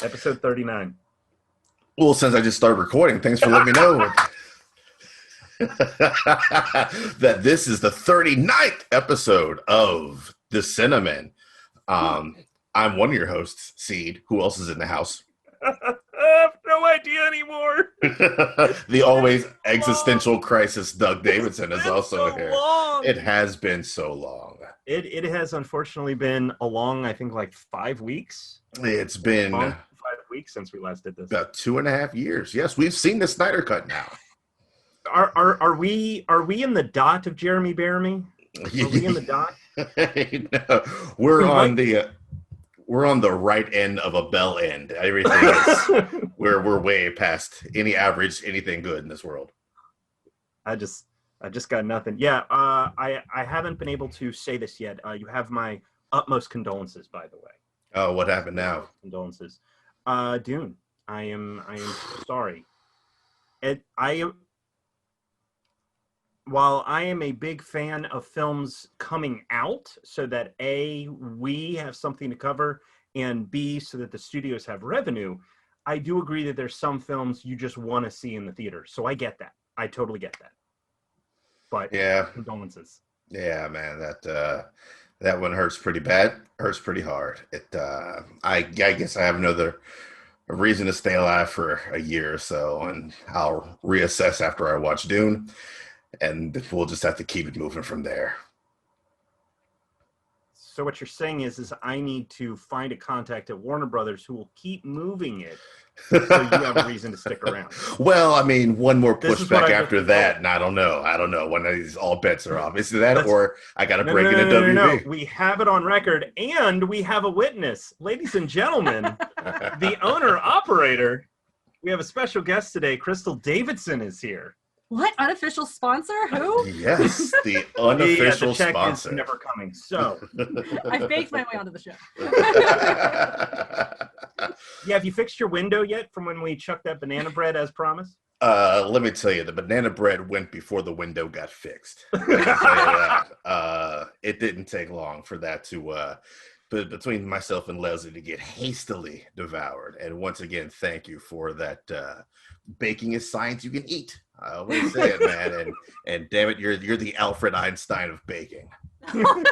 Episode 39. Well, since I just started recording, thanks for letting me know that this is the 39th episode of The Cinnamon. I'm one of your hosts, Seed. Who else is in the house? I have no idea anymore. The always existential crisis, Doug Davidson, is also so here. Long. It has been so long. It has unfortunately been a long, I think, like 5 weeks. It's been 5 weeks since we last did this. About 2.5 years. Yes, we've seen the Snyder Cut now. Are we in the dot of Jeremy Bearimy? Are we in the dot? No, we're on the right end of a bell end. Everything is we're way past any average anything good in this world. I just got nothing. Yeah, I haven't been able to say this yet. You have my utmost condolences, by the way. Oh, what happened now? Condolences. Dune. I am sorry. While I am a big fan of films coming out so that A, we have something to cover, and B, so that the studios have revenue, I do agree that there's some films you just want to see in the theater. So I get that. I totally get that. But yeah, condolences. Yeah, man, that one hurts pretty bad. Hurts pretty hard. I guess I have another reason to stay alive for a year or so, and I'll reassess after I watch Dune, and we'll just have to keep it moving from there. So what you're saying is I need to find a contact at Warner Brothers who will keep moving it, so you have a reason to stick around. Well, I mean, one more pushback after that, and I don't know. One of these, all bets are off. Is it that, or I got to break into WB? No. We have it on record, and we have a witness. Ladies and gentlemen, the owner-operator, we have a special guest today. Crystal Davidson is here. What? Unofficial sponsor? Who? Yes, the unofficial the check sponsor. Is never coming. So I baked my way onto the show. Yeah, have you fixed your window yet from when we chucked that banana bread as promised? Let me tell you, the banana bread went before the window got fixed. I can tell you that. It didn't take long for that to between myself and Leslie to get hastily devoured. And once again, thank you for that. Baking is science you can eat. I always say it, man. And damn it, you're the Alfred Einstein of baking. Well,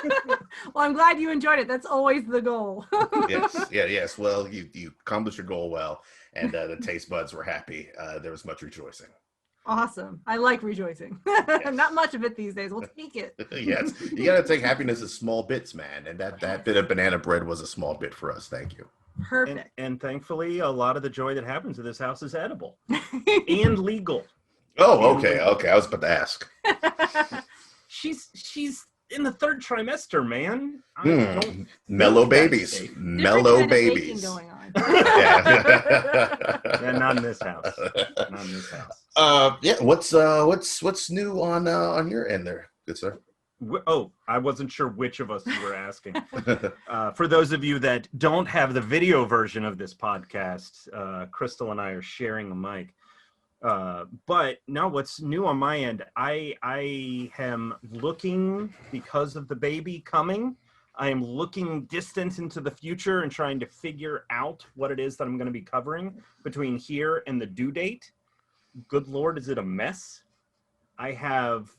I'm glad you enjoyed it. That's always the goal. Yes. Well, you accomplished your goal well, and the taste buds were happy. There was much rejoicing. Awesome. I like rejoicing. Yes. Not much of it these days. We'll take it. Yes, you got to take happiness as small bits, man. And that bit of banana bread was a small bit for us. Thank you. Perfect. And thankfully, a lot of the joy that happens in this house is edible and legal. Oh, okay. I was about to ask. She's in the third trimester, man. Mellow babies. Mellow babies. Going on. Yeah, not in this house. Not in this house. Yeah. What's new on your end there, good sir? Oh, I wasn't sure which of us you were asking. For those of you that don't have the video version of this podcast, Crystal and I are sharing a mic. But no, what's new on my end? I am looking, because of the baby coming, I am looking distant into the future and trying to figure out what it is that I'm going to be covering between here and the due date. Good Lord, is it a mess? I have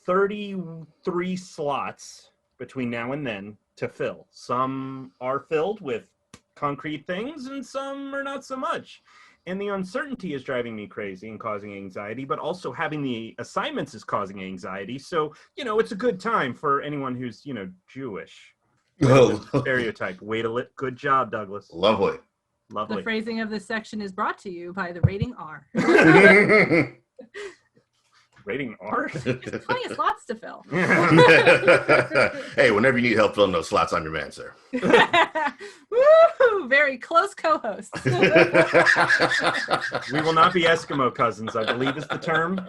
33 slots between now and then to fill. Some are filled with concrete things and some are not so much. And the uncertainty is driving me crazy and causing anxiety, but also having the assignments is causing anxiety. So, it's a good time for anyone who's, Jewish. Stereotype. Good job, Douglas. Lovely. The phrasing of this section is brought to you by the rating R. Rating R? There's plenty of slots to fill. Hey, whenever you need help filling those slots, I'm your man, sir. Woo! Very close co-hosts. We will not be Eskimo cousins, I believe is the term.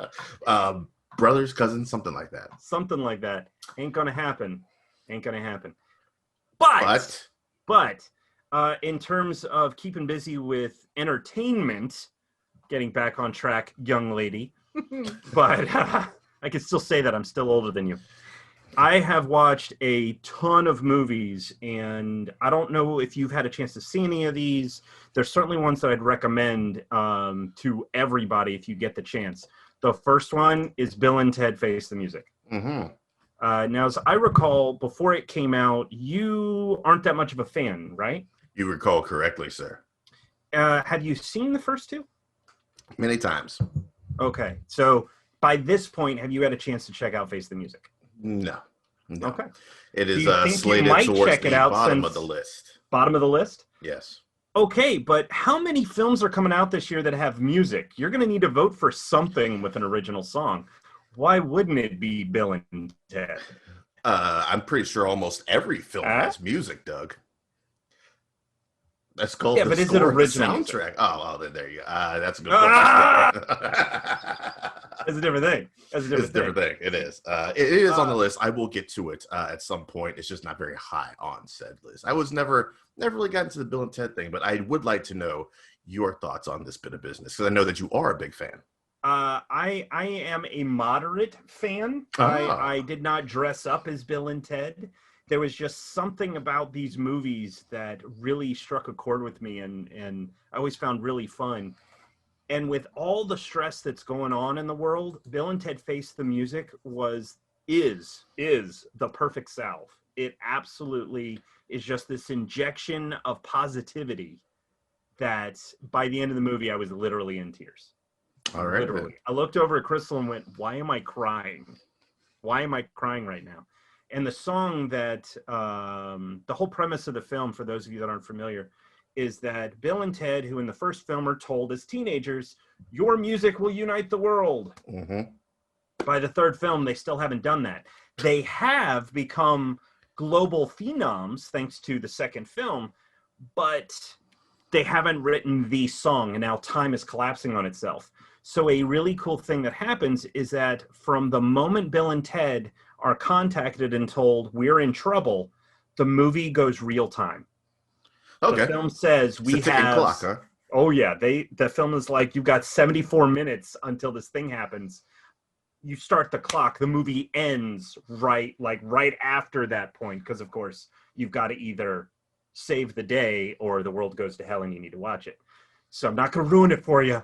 Brothers, cousins, something like that. Something like that. Ain't gonna happen. But in terms of keeping busy with entertainment, getting back on track, young lady, but I can still say that I'm still older than you. I have watched a ton of movies, and I don't know if you've had a chance to see any of these. There's certainly ones that I'd recommend to everybody if you get the chance. The first one is Bill and Ted Face the Music. Mm-hmm. Now, as I recall, before it came out, you aren't that much of a fan, right? You recall correctly, sir. Had you seen the first two? Many times. Okay, so by this point, have you had a chance to check out Face the Music? No. Okay. It is Do you think you slated might towards check it the out bottom since- of the list. Bottom of the list? Yes. Okay, but how many films are coming out this year that have music? You're going to need to vote for something with an original song. Why wouldn't it be Bill and Ted? I'm pretty sure almost every film has music, Doug. That's called Yeah, the but is it score of the original music? soundtrack. Oh, then there you go. That's a good point. That's a different thing. That's a It's a different thing. It is. It is on the list. I will get to it at some point. It's just not very high on said list. I was never really got into the Bill and Ted thing, but I would like to know your thoughts on this bit of business because I know that you are a big fan. I am a moderate fan. I did not dress up as Bill and Ted. There was just something about these movies that really struck a chord with me and I always found really fun. And with all the stress that's going on in the world, Bill and Ted Face the Music is the perfect salve. It absolutely is just this injection of positivity that by the end of the movie, I was literally in tears. All right. Literally. I looked over at Crystal and went, why am I crying? Why am I crying right now? And the song that, the whole premise of the film, for those of you that aren't familiar, is that Bill and Ted, who in the first film are told as teenagers, your music will unite the world. Mm-hmm. By the third film, they still haven't done that. They have become global phenoms thanks to the second film, but they haven't written the song, and now time is collapsing on itself. So a really cool thing that happens is that from the moment Bill and Ted are contacted and told we're in trouble, the movie goes real time. Okay. The film says we it's a ticking have clock, huh? Oh yeah, the film is like you've got 74 minutes until this thing happens. You start the clock, the movie ends right after that point because of course you've got to either save the day or the world goes to hell and you need to watch it. So I'm not going to ruin it for you,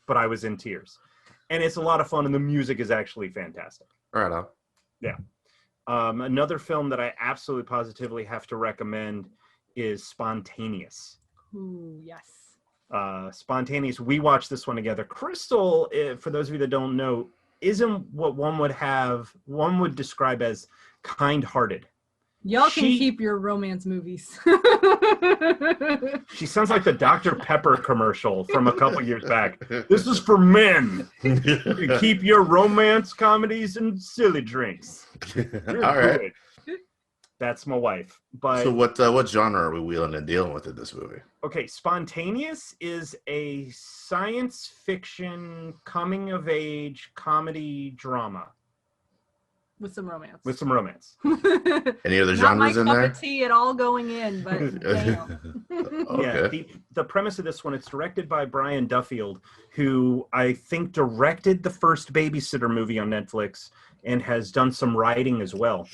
but I was in tears. And it's a lot of fun and the music is actually fantastic. Right on. Yeah. Another film that I absolutely positively have to recommend is Spontaneous. Ooh, yes. Spontaneous. We watched this one together. Crystal, for those of you that don't know, isn't what one would describe as kind-hearted. Y'all can keep your romance movies. She sounds like the Dr. Pepper commercial from a couple years back. This is for men. You keep your romance comedies and silly drinks. You're All right. good. That's my wife. But So what genre are we wheeling and dealing with in this movie? okay, Spontaneous is a science fiction coming of age comedy drama With some romance. with some romance. Any other Not my genres in cup there? of tea at all going in, but damn. Okay. Yeah, the premise of this one, it's directed by Brian Duffield, who I think directed the first Babysitter movie on Netflix and has done some writing as well.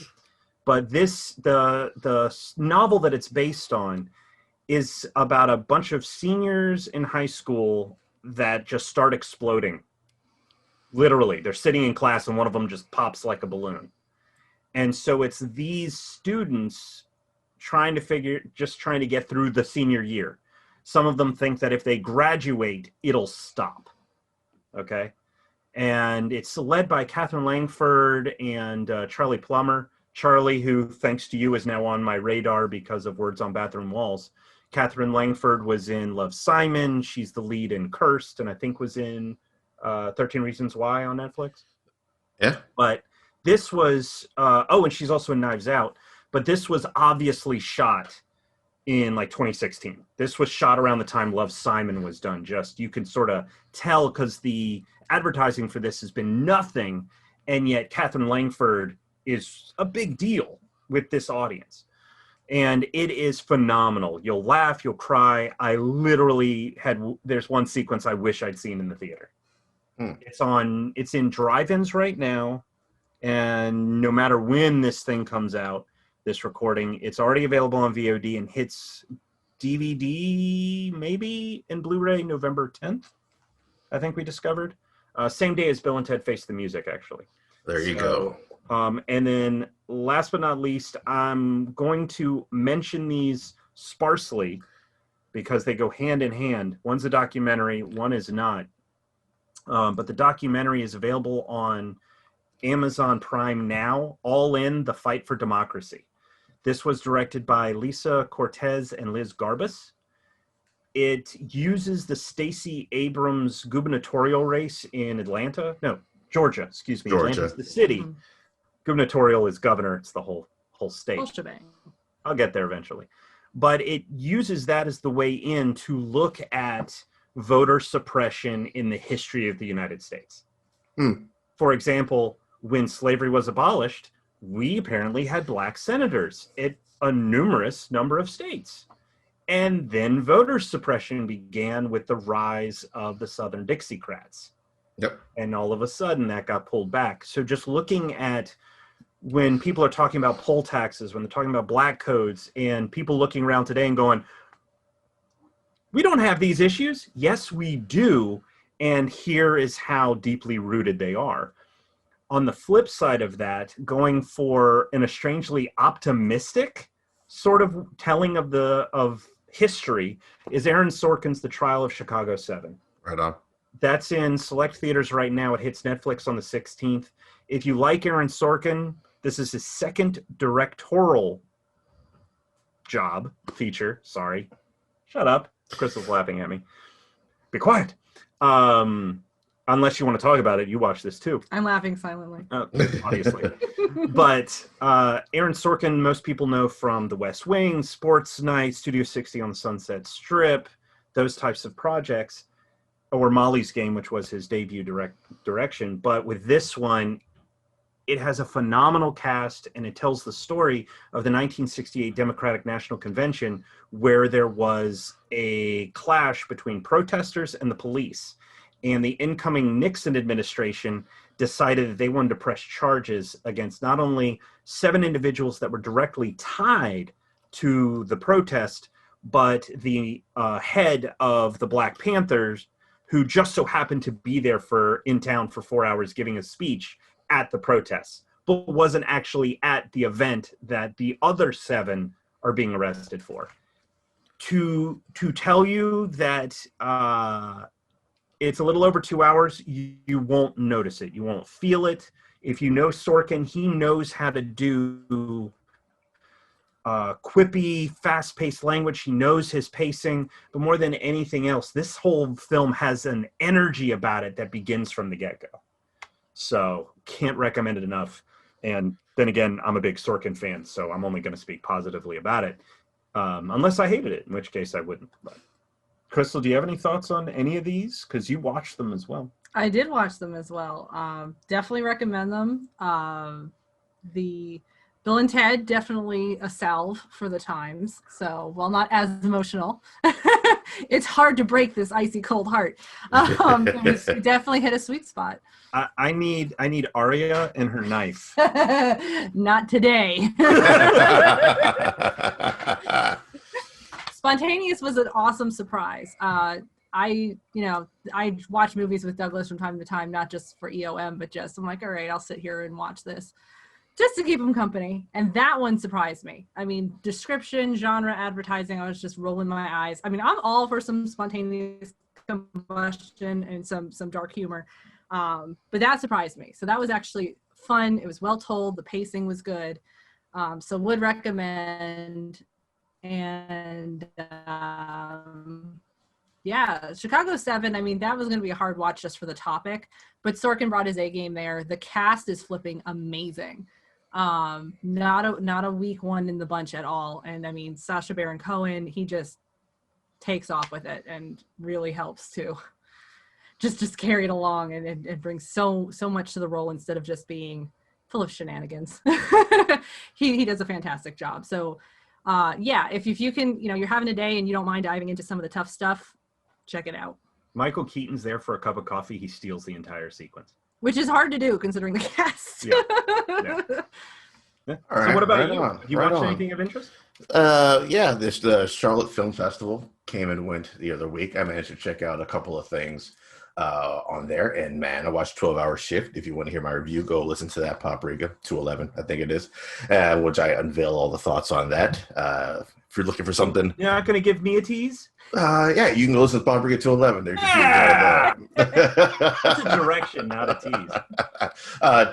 But the novel that it's based on is about a bunch of seniors in high school that just start exploding. Literally, they're sitting in class and one of them just pops like a balloon. And so it's these students trying to get through the senior year. Some of them think that if they graduate, it'll stop. Okay? And it's led by Catherine Langford and Charlie Plummer. Charlie, who, thanks to you, is now on my radar because of Words on Bathroom Walls. Catherine Langford was in Love, Simon. She's the lead in Cursed, and I think was in 13 Reasons Why on Netflix. Yeah. But this was, and she's also in Knives Out. But this was obviously shot in like 2016. This was shot around the time Love, Simon was done. Just, you can sort of tell because the advertising for this has been nothing, and yet Catherine Langford is a big deal with this audience. And it is phenomenal. You'll laugh, you'll cry. I literally there's one sequence I wish I'd seen in the theater. It's in drive-ins right now, And no matter when this thing comes out, this recording, it's already available on VOD and hits DVD maybe in Blu-ray November 10th, I think we discovered. Same day as Bill and Ted Face the Music, actually. There you go. And then last but not least, I'm going to mention these sparsely because they go hand in hand. One's a documentary, one is not. But the documentary is available on Amazon Prime now, All In, The Fight for Democracy. This was directed by Lisa Cortez and Liz Garbus. It uses the Stacey Abrams gubernatorial race in Georgia, excuse me. Georgia. Atlanta's the city. Mhm. Gubernatorial is governor. It's the whole state. Whole shebang. I'll get there eventually. But it uses that as the way in to look at voter suppression in the history of the United States. For example, when slavery was abolished, we apparently had black senators in a numerous number of states. And then voter suppression began with the rise of the Southern Dixiecrats. Yep. And all of a sudden that got pulled back. So just looking at when people are talking about poll taxes, when they're talking about black codes, and people looking around today and going, we don't have these issues. Yes, we do. And here is how deeply rooted they are. On the flip side of that, going for an strangely optimistic sort of telling of history is Aaron Sorkin's The Trial of Chicago 7. Right on. That's in select theaters right now. It hits Netflix on the 16th. If you like Aaron Sorkin, this is his second directorial feature. Sorry. Shut up. Crystal's laughing at me. Be quiet. Unless you want to talk about it, you watch this too. I'm laughing silently. Obviously. But Aaron Sorkin, most people know from The West Wing, Sports Night, Studio 60 on the Sunset Strip, those types of projects, or Molly's Game, which was his debut direction. But with this one, it has a phenomenal cast, and it tells the story of the 1968 Democratic National Convention, where there was a clash between protesters and the police. And the incoming Nixon administration decided that they wanted to press charges against not only 7 individuals that were directly tied to the protest, but the head of the Black Panthers, who just so happened to be there in town for 4 hours giving a speech at the protests, but wasn't actually at the event that the other 7 are being arrested for. To tell you that it's a little over 2 hours, you won't notice it. You won't feel it. If you know Sorkin, he knows how to do quippy, fast-paced language. He knows his pacing. But more than anything else, this whole film has an energy about it that begins from the get-go. So can't recommend it enough. And then again, I'm a big Sorkin fan, so I'm only going to speak positively about it. Unless I hated it, in which case I wouldn't. But Crystal, do you have any thoughts on any of these? Because you watched them as well. I did watch them as well. Definitely recommend them. The Bill and Ted, definitely a salve for the times. So, while not as emotional, it's hard to break this icy cold heart. It definitely hit a sweet spot. I need Arya and her knife. Not today. Spontaneous was an awesome surprise. I watch movies with Douglas from time to time, not just for EOM, but just I'm like, all right, I'll sit here and watch this just to keep him company. And that one surprised me. I mean, description, genre, advertising, I was just rolling my eyes. I mean, I'm all for some spontaneous combustion and some dark humor. But that surprised me. So that was actually fun. It was well told. The pacing was good. So would recommend. And yeah, Chicago 7, I mean, that was going to be a hard watch just for the topic, but Sorkin brought his A game there. The cast is flipping amazing. Not a weak one in the bunch at all. And I mean, Sacha Baron Cohen, he just takes off with it and really helps to just carry it along and brings so much to the role instead of just being full of shenanigans. He does a fantastic job. So yeah, if you can, you're having a day and you don't mind diving into some of the tough stuff, check it out. Michael Keaton's there for a cup of coffee. He steals the entire sequence. which is hard to do considering the cast. Yeah. Yeah. All So right, what about right you? on, Have you right watched on. anything of interest? This the Charlotte Film Festival came and went the other week. I managed to check out a couple of things on there, and man, I watched 12-Hour Shift. If you want to hear my review, go listen to that Paprika 211, I think it is, which I unveil all the thoughts on that. If you're looking for something, You're not going to give me a tease? yeah, you can go listen to Paprika 211. There's your tease right there. That's a direction, not a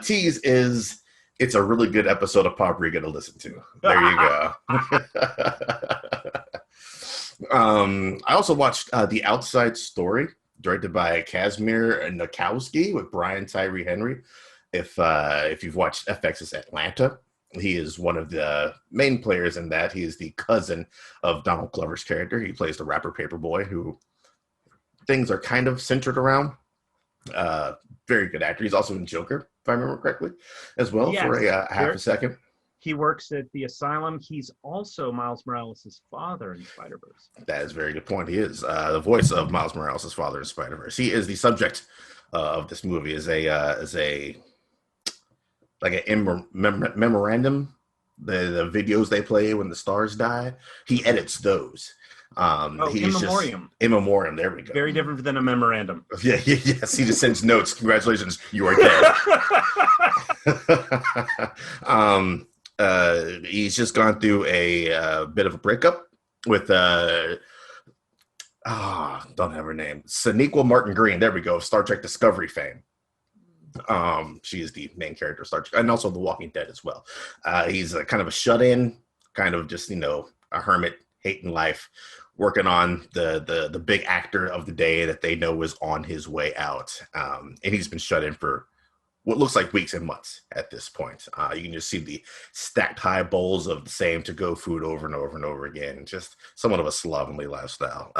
tease. Tease is. It's a really good episode of Paprika to listen to. There you go. I also watched The Outside Story, directed by Kazimir Nakowski with Brian Tyree Henry. If you've watched FX's Atlanta, he is one of the main players in that. He is the cousin of Donald Glover's character. He plays the rapper Paperboy, who things are kind of centered around. Very good actor. He's also in Joker, if I remember correctly, as well, Yes. for a half a second. He works at the asylum. He's also Miles Morales' father in Spider-Verse. That is a very good point. He is the voice of Miles Morales' father in Spider-Verse. He is the subject of this movie. Is a memorandum. The videos they play when the stars die. He edits those. In memoriam. In memoriam. There we go. Very different than a memorandum. Yeah, yes. He just sends notes. Congratulations, you are dead. He's just gone through a bit of a breakup with don't have her name. Sonequa Martin Green. There we go. Star Trek Discovery fame. She is the main character of Star Trek, and also The Walking Dead as well. He's kind of a shut-in, kind of just a hermit, hating life, working on the big actor of the day that they know is on his way out. And he's been shut in for what looks like weeks and months at this point. You can just see the stacked high bowls of the same to-go food over and over and over again. Just somewhat of a slovenly lifestyle.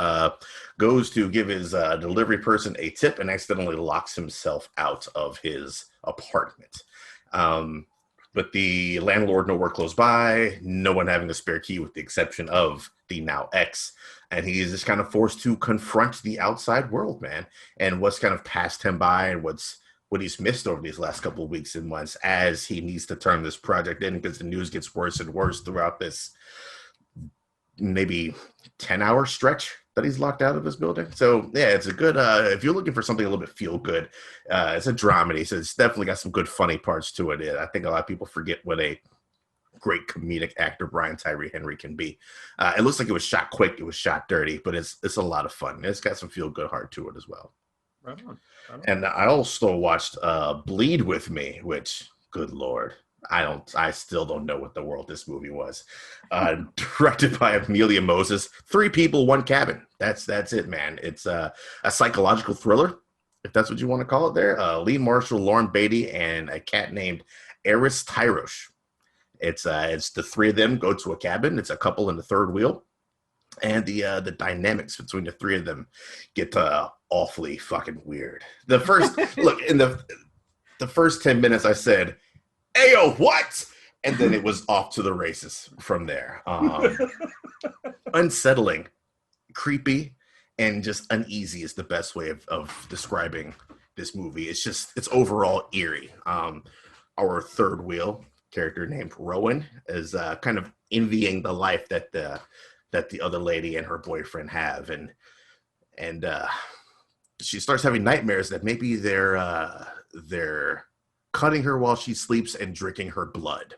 Goes to give his delivery person a tip and accidentally locks himself out of his apartment. But the landlord nowhere close by, no one having a spare key with the exception of the now ex. And he is just kind of forced to confront the outside world, man, and what's kind of passed him by and what he's missed over these last couple of weeks and months as he needs to turn this project in because the news gets worse and worse throughout this maybe 10-hour stretch that he's locked out of his building. So yeah, it's a good, if you're looking for something a little bit feel good, it's a dramedy. So it's definitely got some good funny parts to it. I think a lot of people forget what a great comedic actor Brian Tyree Henry can be. It looks like it was shot quick. It was shot dirty, but it's a lot of fun. It's got some feel good heart to it as well. Right on. And I also watched Bleed With Me, which, good Lord, I still don't know what the world this movie was. Directed by Amelia Moses. 3 people, 1 cabin. That's it, man. It's a psychological thriller, if that's what you want to call it there. Lee Marshall, Lauren Beatty, and a cat named Eris Tyrosh. It's the 3 of them go to a cabin. It's a couple in the third wheel. And the dynamics between the 3 of them get awfully fucking weird. The first look in the first 10 minutes, I said, "Ayo, what?" And then it was off to the races from there. Unsettling, creepy, and just uneasy is the best way of describing this movie. It's overall eerie. Our third wheel character named Rowan is kind of envying the life that the other lady and her boyfriend have, and she starts having nightmares that maybe they're cutting her while she sleeps and drinking her blood.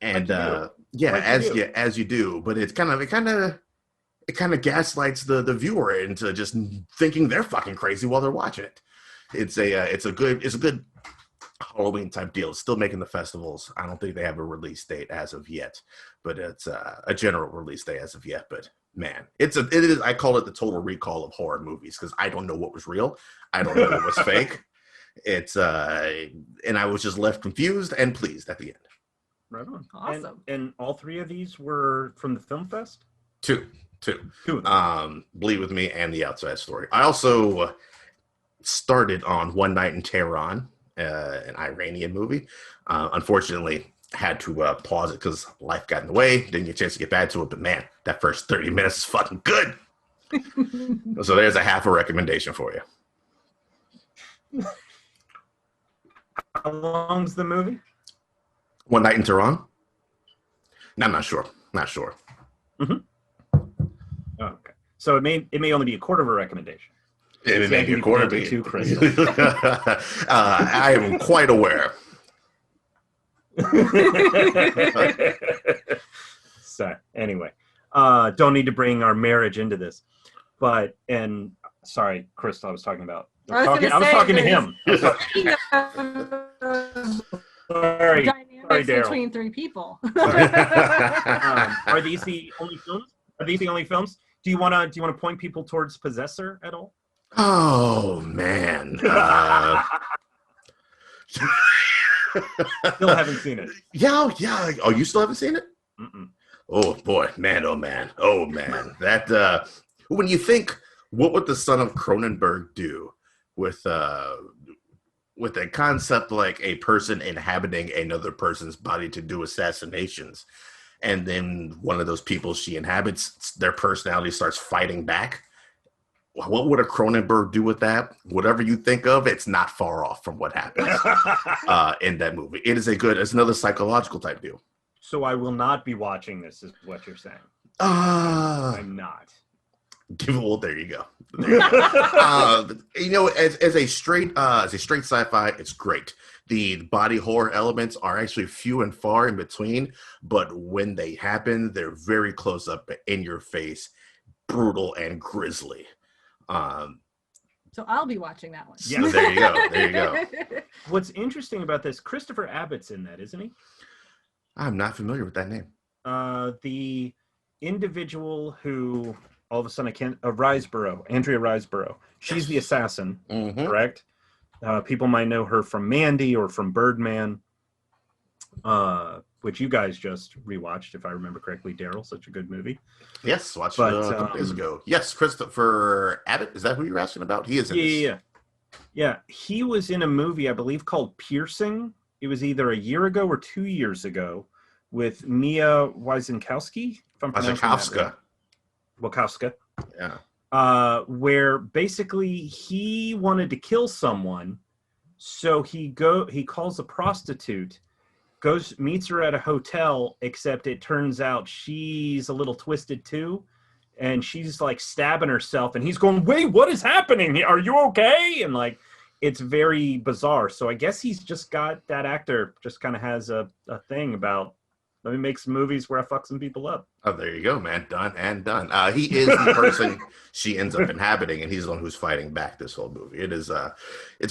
And as you do, but it kind of gaslights the viewer into just thinking they're fucking crazy while they're watching it. It's a good Halloween type deal. It's still making the festivals. I don't think they have a release date as of yet, but it's a general release date as of yet. But man, it is. I call it the Total Recall of horror movies because I don't know what was real. I don't know what was fake. It's and I was just left confused and pleased at the end. Right on. Awesome. And all 3 of these were from the film fest? Two. 2. Bleed With Me and The Outside Story. I also started on One Night in Tehran, an Iranian movie. Unfortunately, had to pause it because life got in the way. Didn't get a chance to get back to it, but man, that first 30 minutes is fucking good. So there's a half a recommendation for you. How long's the movie? One Night in Tehran? No, I'm not sure. Not sure. Oh, okay. So it may only be a quarter of a recommendation. It may be a quarter. Too, Crystal. I am quite aware. So anyway, don't need to bring our marriage into this, and sorry, Crystal, I was talking about. I was talking to him. Sorry, dynamics Daryl. between three people. Are these the only films? Do you want to point people towards Possessor at all? Oh man. Still haven't seen it. Yeah. Oh, you still haven't seen it? Mm-mm. Oh boy, man. That when you think, what would the son of Cronenberg do with a concept like a person inhabiting another person's body to do assassinations, and then one of those people she inhabits, their personality starts fighting back? What would a Cronenberg do with that? Whatever you think of, it's not far off from what happens in that movie. It's another psychological type deal. So I will not be watching this, is what you're saying. I'm not. There you go. As a straight sci-fi, it's great. The body horror elements are actually few and far in between, but when they happen, they're very close up in your face, brutal and grisly. So I'll be watching that one. Yeah, there you go. What's interesting about this, Christopher Abbott's in that, isn't he? I'm not familiar with that name. The individual who all of a sudden Andrea Riseborough. She's the assassin, correct? People might know her from Mandy or from Birdman, which you guys just rewatched, if I remember correctly. Daryl, such a good movie. Yes, watched it a couple days ago. Yes, Christopher Abbott. Is that who you're asking about? He is in this. Yeah. He was in a movie, I believe, called Piercing. It was either a year ago or 2 years ago with Mia Wasikowska. Wakowska. Yeah. Where basically he wanted to kill someone, so he calls a prostitute, meets her at a hotel, except it turns out she's a little twisted too, and she's like stabbing herself, and he's going, "Wait, what is happening? Are you okay?" And like, it's very bizarre. So I guess he's just got, that actor just kind of has a thing about, let me make some movies where I fuck some people up. Oh, there you go, man. Done and done. He is the person she ends up inhabiting, and he's the one who's fighting back this whole movie. It's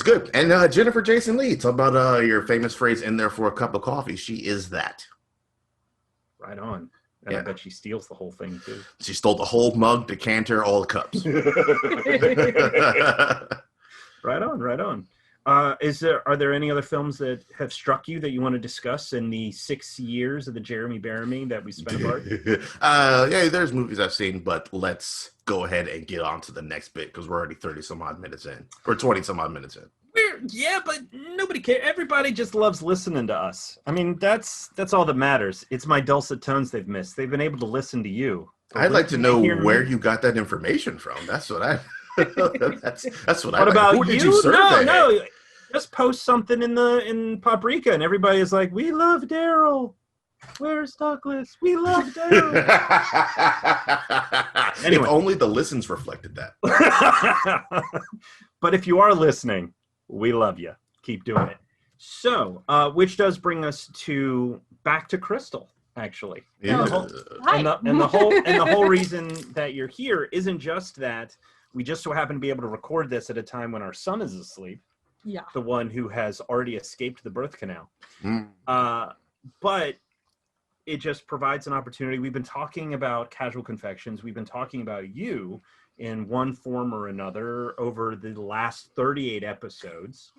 good. And Jennifer Jason Leigh, talk about your famous phrase, "in there for a cup of coffee." She is that. Right on. And yeah. I bet she steals the whole thing too. She stole the whole mug, decanter, all the cups. Right on. Are there any other films that have struck you that you want to discuss in the 6 years of the Jeremy Bearimy that we spent apart? Yeah, there's movies I've seen, but let's go ahead and get on to the next bit because we're already 30 some odd minutes in, or 20 some odd minutes in. But nobody cares. Everybody just loves listening to us. I mean, that's all that matters. It's my dulcet tones they've missed. They've been able to listen to you. I'd like to know where you got that information from. That's what I. that's what I. What about Who did you? you survey? No. Just post something in Paprika, and everybody is like, "We love Daryl. Where's Douglas? We love Daryl." Anyway. If only the listens reflected that. But if you are listening, we love you. Keep doing it. So, which does bring us back to Crystal, actually. Yeah. And the whole reason that you're here isn't just that we just so happen to be able to record this at a time when our son is asleep. Yeah. The one who has already escaped the birth canal. But it just provides an opportunity. We've been talking about Casual Confections. We've been talking about you in one form or another over the last 38 episodes.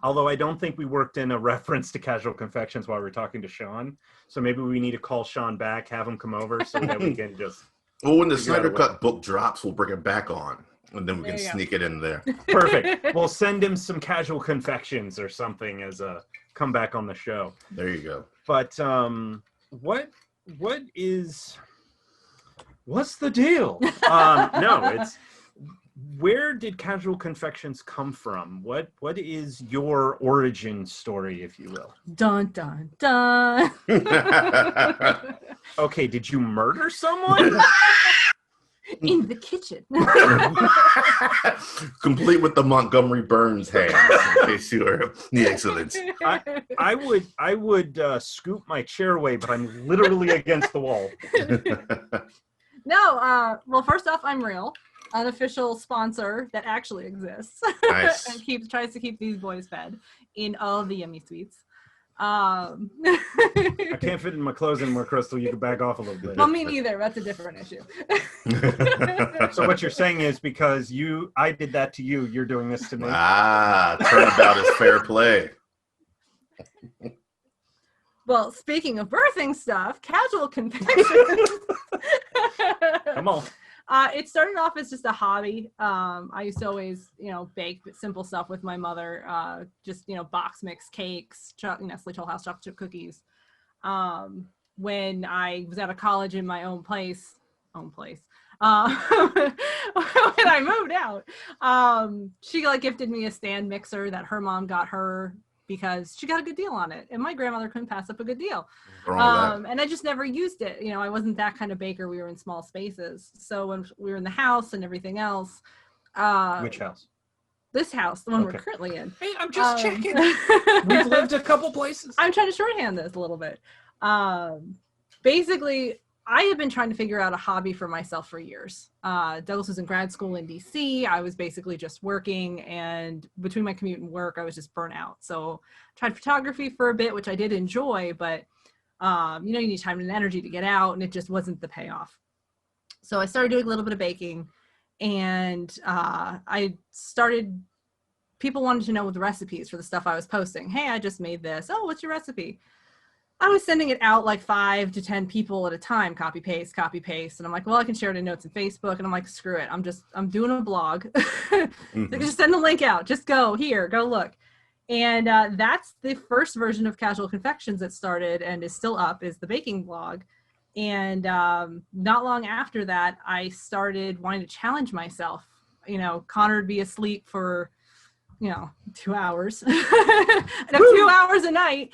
Although I don't think we worked in a reference to Casual Confections while we were talking to Sean. So maybe we need to call Sean back, have him come over so that we can just... Well, when the Snyder Cut book drops, we'll bring it back on. And then we can sneak it in there. Perfect. We'll send him some Casual Confections or something as a comeback on the show. There you go. But what's the deal? No, it's where did Casual Confections come from? What is your origin story, if you will? Dun dun dun. Okay, did you murder someone? In the kitchen. Complete with the Montgomery Burns hands, in case you are the excellence. I would scoop my chair away, but I'm literally against the wall. No, well, first off, I'm real. Unofficial sponsor that actually exists. Nice. And tries to keep these boys fed in all of the yummy sweets. I can't fit in my clothes anymore, Crystal. You can back off a little bit. Well, me neither. That's a different issue. So what you're saying is because I did that to you, you're doing this to me. Turnabout is fair play. Well, speaking of birthing stuff, Casual Confections. Come on. It started off as just a hobby. I used to always, bake simple stuff with my mother. Just, box mix cakes, Nestle Toll House chocolate chip cookies. When I was out of college in my own place, when I moved out, she gifted me a stand mixer that her mom got her because she got a good deal on it, and my grandmother couldn't pass up a good deal. And I just never used it. I wasn't that kind of baker. We were in small spaces. So when we were in the house and everything else. Which house? This house, the one we're currently in. Hey, I'm just checking. We've lived a couple places. I'm trying to shorthand this a little bit. Basically, I have been trying to figure out a hobby for myself for years. Douglas was in grad school in DC. I was basically just working, and between my commute and work, I was just burnt out. So I tried photography for a bit, which I did enjoy, but you need time and energy to get out, and it just wasn't the payoff. So I started doing a little bit of baking, and people wanted to know the recipes for the stuff I was posting. Hey, I just made this. Oh, what's your recipe? I was sending it out like 5 to 10 people at a time, copy paste. And I'm like, well, I can share it in notes in Facebook. And I'm like, screw it. I'm doing a blog. Mm-hmm. Just send the link out. Just go look. And that's the first version of Casual Confections that started and is still up, is the baking blog. And not long after that, I started wanting to challenge myself. Connor would be asleep for 2 hours. And 2 hours a night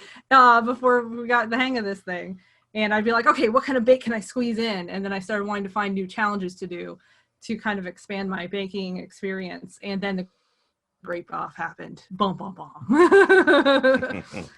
before we got the hang of this thing. And I'd be like, okay, what kind of bake can I squeeze in? And then I started wanting to find new challenges to do to kind of expand my baking experience. And then the Great Off happened. Boom, boom, boom.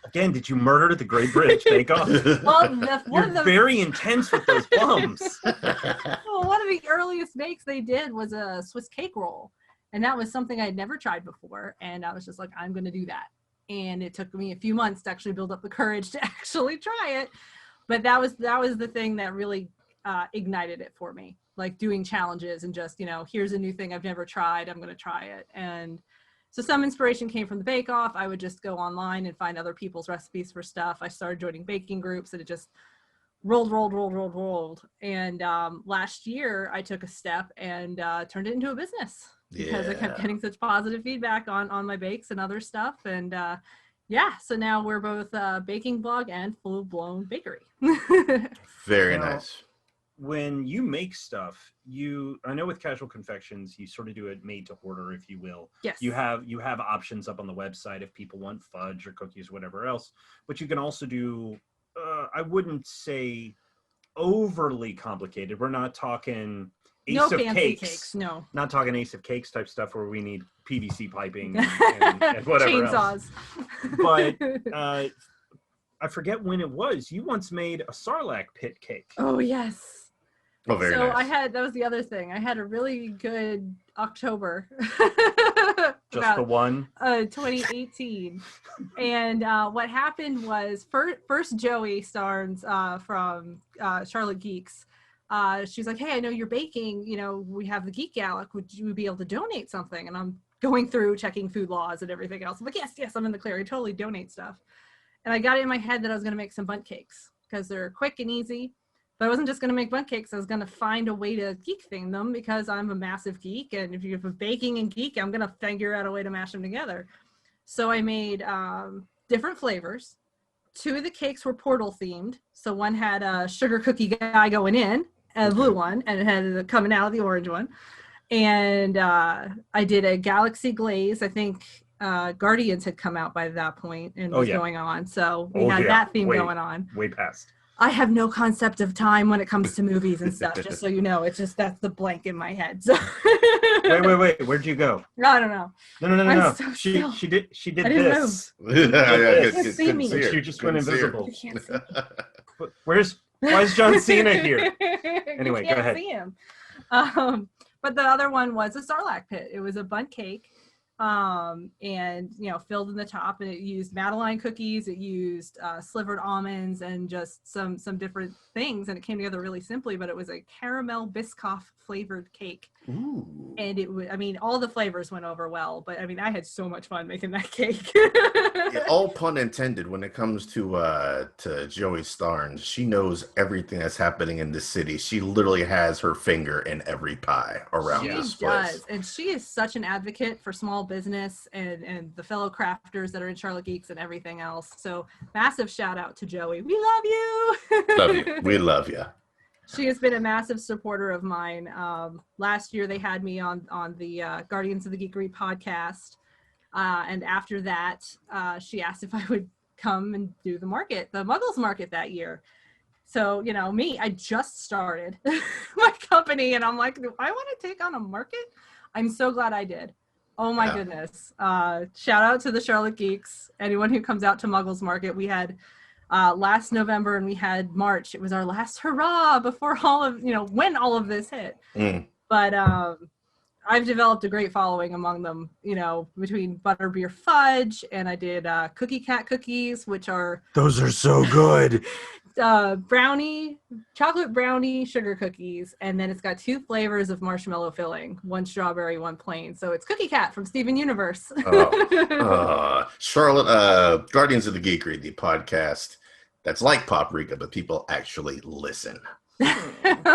Again, did you murder the Great British Bake Off? Well, You're very intense with those bums. Well, one of the earliest bakes they did was a Swiss cake roll. And that was something I had never tried before. And I was just like, I'm going to do that. And it took me a few months to actually build up the courage to actually try it. But that was the thing that really ignited it for me. Like doing challenges and just, here's a new thing I've never tried. I'm going to try it. And so some inspiration came from the Bake Off. I would just go online and find other people's recipes for stuff. I started joining baking groups, and it just rolled. And last year I took a step and turned it into a business. Because I kept getting such positive feedback on my bakes and other stuff. And so now we're both a baking blog and full-blown bakery. Very nice. When you make stuff, I know with Casual Confections, you sort of do it made to order, if you will. Yes. You have options up on the website if people want fudge or cookies or whatever else. But you can also do, I wouldn't say overly complicated. We're not talking Ace of Cakes. No. Not talking Ace of Cakes type stuff where we need PVC piping and whatever chainsaws. Else. But I forget when it was. You once made a Sarlacc pit cake. Oh, yes. Oh, very nice. That was the other thing. I had a really good October. Just the one? 2018. And what happened was first Joey Starnes from Charlotte Geeks. She's like, hey, I know you're baking. We have the Geek Gallic. Would you be able to donate something? And I'm going through checking food laws and everything else. I'm like, yes, I'm in the clear. I totally donate stuff. And I got it in my head that I was going to make some bundt cakes because they're quick and easy. But I wasn't just going to make bundt cakes. I was going to find a way to geek theme them because I'm a massive geek. And if you have baking and geek, I'm going to figure out a way to mash them together. So I made different flavors. 2 of the cakes were Portal themed. So one had a sugar cookie guy going in, a blue one, and it had coming out, the orange one. And I did a Galaxy Glaze. I think Guardians had come out by that point and was going on. So we had that theme going on. Way past. I have no concept of time when it comes to movies and stuff, just so you know. It's just that's the blank in my head. So wait. Where'd you go? I don't know. No. So She did I didn't this. Can't see me. She just went invisible. You can't see me. Why is John Cena here? Anyway, You can't go ahead. see him. But the other one was a Sarlacc pit. It was a bundt cake. And filled in the top, and it used Madeline cookies, it used slivered almonds and just some different things, and it came together really simply, but it was a caramel Biscoff flavored cake. Ooh. And it was, all the flavors went over well, but I had so much fun making that cake. Yeah, all pun intended. When it comes to Joey Starnes, she knows everything that's happening in the city. She literally has her finger in every pie around this place. She does, and she is such an advocate for small business and the fellow crafters that are in Charlotte Geeks and everything else. So massive shout out to Joey. We love you. Love you. We love you. She has been a massive supporter of mine. Last year they had me on the Guardians of the Geekery podcast. And after that, she asked if I would come and do the Muggles market that year. So, me, I just started my company and I'm like, do I want to take on a market? I'm so glad I did. Oh my goodness. Shout out to the Charlotte Geeks. Anyone who comes out to Muggles market. We had last November and we had March. It was our last hurrah before when all of this hit. But I've developed a great following among them, between Butterbeer Fudge and I did Cookie Cat cookies, which are... Those are so good. Chocolate brownie sugar cookies. And then it's got 2 flavors of marshmallow filling, 1 strawberry, 1 plain. So it's Cookie Cat from Steven Universe. Charlotte, Guardians of the Geekery, the podcast that's like Paprika, but people actually listen.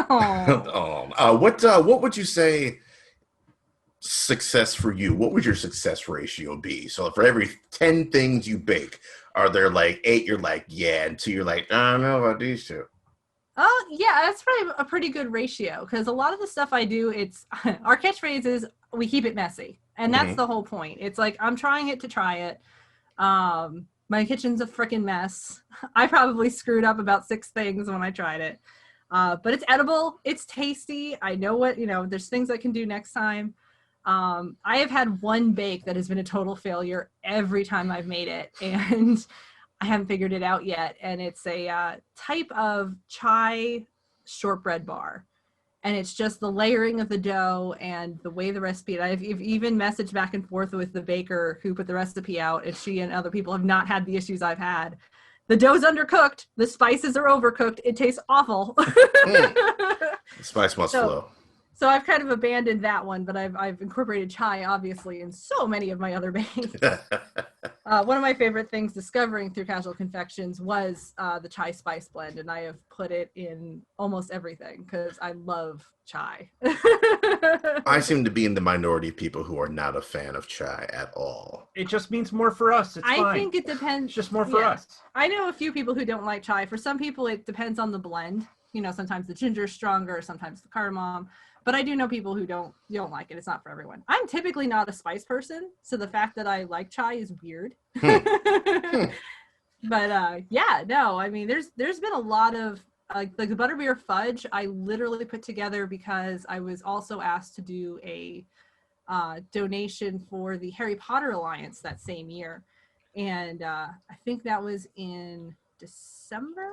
What would you say success for you? What would your success ratio be? So for every 10 things you bake, are there like 8 you're like, yeah, and 2 you're like, I don't know about these 2? Yeah, that's probably a pretty good ratio because a lot of the stuff I do, it's our catchphrase is we keep it messy. And that's the whole point. It's like, I'm trying it to try it. My kitchen's a freaking mess. I probably screwed up about 6 things when I tried it. But it's edible. It's tasty. I know what, there's things I can do next time. I have had 1 bake that has been a total failure every time I've made it, and I haven't figured it out yet. And it's a type of chai shortbread bar. And it's just the layering of the dough and the way the recipe, I've even messaged back and forth with the baker who put the recipe out, and she and other people have not had the issues I've had. The dough's undercooked. The spices are overcooked. It tastes awful. The spice must flow. So I've kind of abandoned that one, but I've incorporated chai, obviously, in so many of my other bakes. One of my favorite things discovering through Casual Confections was the chai spice blend, and I have put it in almost everything because I love chai. I seem to be in the minority of people who are not a fan of chai at all. It just means more for us. It's fine. I think it depends. It's just more for us. I know a few people who don't like chai. For some people, it depends on the blend. Sometimes the ginger is stronger, sometimes the cardamom. But I do know people who don't like it. It's not for everyone. I'm typically not a spice person, so the fact that I like chai is weird. But there's been a lot of like the Butterbeer Fudge. I literally put together because I was also asked to do a donation for the Harry Potter Alliance that same year, and I think that was in December.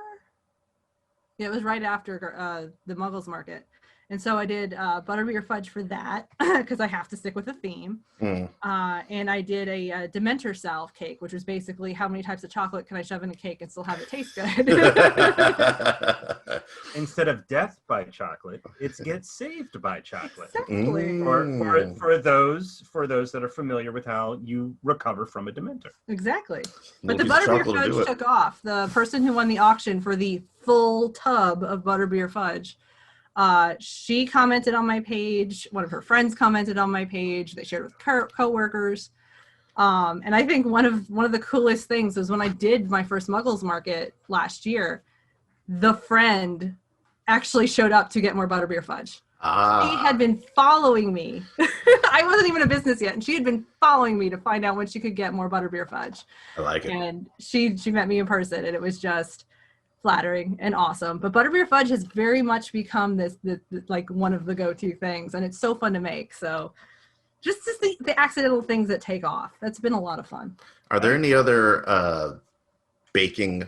Yeah, it was right after the Muggles Market. And so I did Butterbeer Fudge for that because I have to stick with the theme. And I did a Dementor salve cake, which was basically how many types of chocolate can I shove in a cake and still have it taste good. Instead of death by chocolate, it's get saved by chocolate. Exactly. For those that are familiar with how you recover from a Dementor. Exactly. But the Butterbeer Fudge took off. The person who won the auction for the full tub of Butterbeer Fudge, she commented on my page. One of her friends commented on my page. They shared with co-workers. And I think one of the coolest things was when I did my first Muggles Market last year, the friend actually showed up to get more Butterbeer Fudge. She had been following me. I wasn't even a business yet, and she had been following me to find out when she could get more butterbeer fudge. I like it. And she met me in person, and it was just flattering and awesome. But butterbeer fudge has very much become this like one of the go-to things, and it's so fun to make. So just the accidental things that take off. That's been a lot of fun. Are there any other baking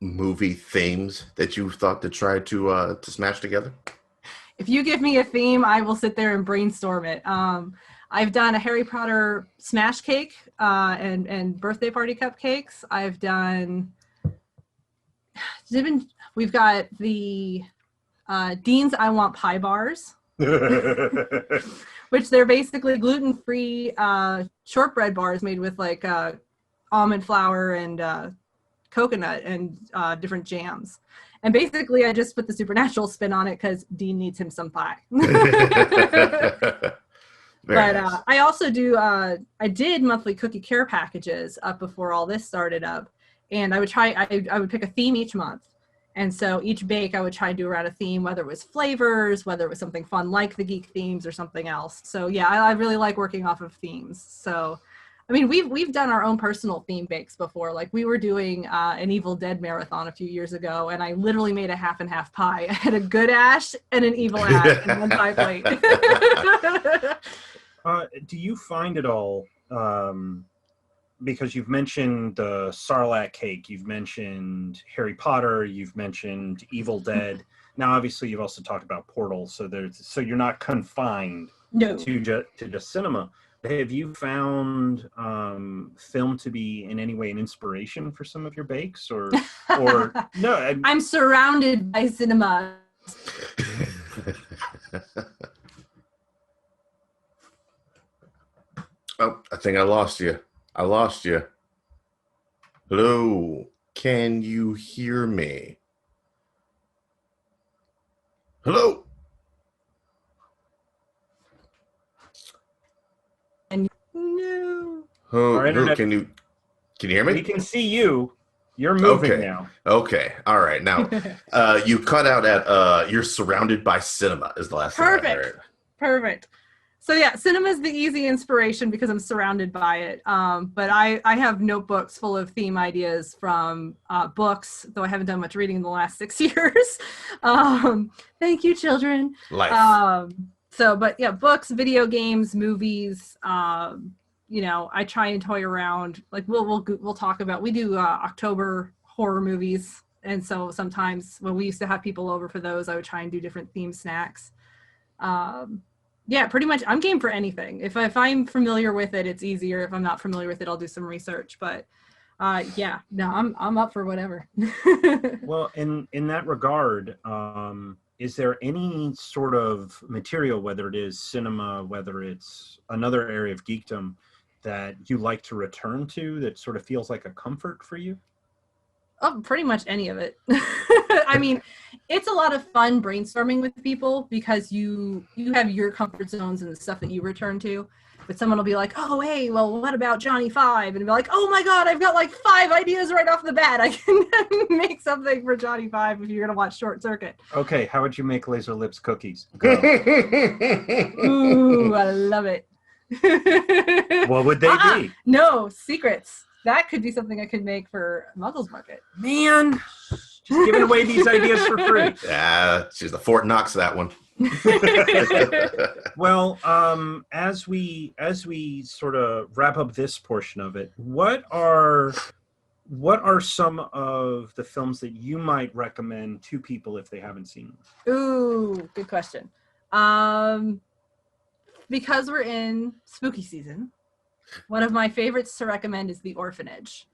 movie themes that you thought to try to smash together? If you give me a theme, I will sit there and brainstorm it. I've done a Harry Potter smash cake and birthday party cupcakes. I've done. We've got the Dean's I Want Pie bars, which they're basically gluten-free shortbread bars made with like almond flour and coconut and different jams. And basically, I just put the supernatural spin on it because Dean needs him some pie. But Nice. I also do, I did monthly cookie care packages up before all this started up. And I would I would pick a theme each month. And so each bake, I would try and do around a theme, whether it was flavors, whether it was something fun like the geek themes or something else. So yeah, I really like working off of themes. So, I mean, we've done our own personal theme bakes before. Like we were doing an Evil Dead marathon a few years ago, and I literally made a half and half pie. I had a good ash and an evil ash in one pie plate. Do you find it all, because you've mentioned the Sarlacc cake, you've mentioned Harry Potter, you've mentioned Evil Dead. Now, obviously, you've also talked about Portal, so you're not confined No. to just cinema. Have you found film to be in any way an inspiration for some of your bakes, or no? I'm surrounded by cinema. Oh, I think I lost you. Hello, can you hear me? Hello. And no. Oh, Our internet- can you hear me? We can see you. You're moving Okay. now. Okay. All right. Now, you cut out at you're surrounded by cinema is the last thing I heard. Perfect. So yeah, cinema is the easy inspiration because I'm surrounded by it. But I have notebooks full of theme ideas from books, though I haven't done much reading in the last 6 years. Thank you, children. Life. But yeah, books, video games, movies. I try and toy around. Like we'll talk about. We do October horror movies, and so sometimes when we used to have people over for those, I would try and do different theme snacks. Yeah, pretty much. I'm game for anything. If I'm familiar with it, it's easier. If I'm not familiar with it, I'll do some research. But yeah, no, I'm up for whatever. Well, in that regard, is there any sort of material, whether it is cinema, whether it's another area of geekdom, that you like to return to that sort of feels like a comfort for you? Oh, pretty much any of it. I mean, it's a lot of fun brainstorming with people because you have your comfort zones and the stuff that you return to. But someone will be like, oh, hey, well, what about Johnny Five? And be like, oh my God, I've got like 5 ideas right off the bat. I can make something for Johnny Five if you're going to watch Short Circuit. Okay, how would you make Laser Lips cookies? Go. Ooh, I love it. What would they be? No, secrets. That could be something I could make for Muggles Market. Man, just giving away these ideas for free. Yeah, she's the Fort Knox, that one. Well, as we sort of wrap up this portion of it, what are some of the films that you might recommend to people if they haven't seen them? Ooh, good question. Because we're in spooky season, one of my favorites to recommend is The Orphanage.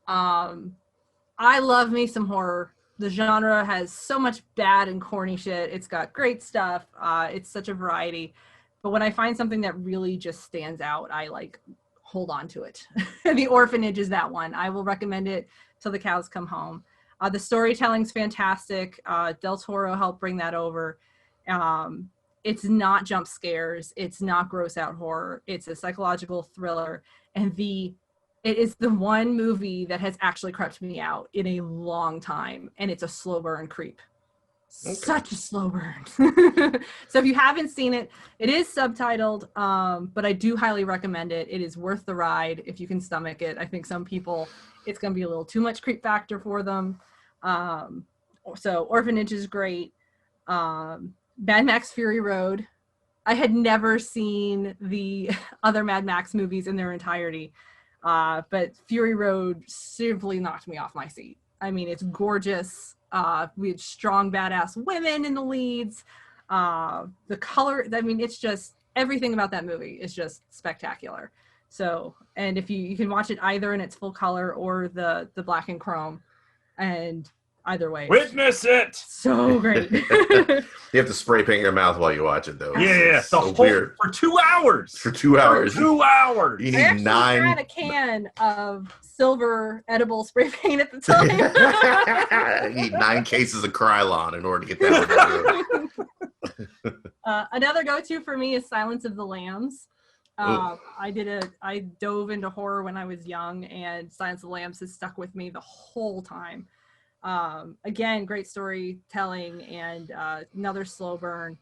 I love me some horror. The genre has so much bad and corny shit. It's got great stuff. It's such a variety. But when I find something that really just stands out, I like hold on to it. The Orphanage is that one. I will recommend it till the cows come home. The storytelling's fantastic. Del Toro helped bring that over. It's not jump scares. It's not gross out horror. It's a psychological thriller. And it is the one movie that has actually crept me out in a long time. And it's a slow burn creep. Such a slow burn. So if you haven't seen it, it is subtitled, but I do highly recommend it. It is worth the ride if you can stomach it. I think some people, it's going to be a little too much creep factor for them. So Orphanage is great. Mad Max Fury Road. I had never seen the other Mad Max movies in their entirety, but Fury Road simply knocked me off my seat. I mean, it's gorgeous. We had strong, badass women in the leads. The color, I mean, it's just, everything about that movie is just spectacular. So, and if you can watch it either in its full color or the black and chrome, and either way. Witness it! So great. You have to spray paint your mouth while you watch it, though. Yeah, It's so the whole, weird. for 2 hours. For 2 hours. For 2 hours. You I need actually 9. had a can of silver edible spray paint at the time. You need 9 cases of Krylon in order to get that one through. Another go-to for me is Silence of the Lambs. I dove into horror when I was young, and Silence of the Lambs has stuck with me the whole time. Again, great storytelling and another slow burn.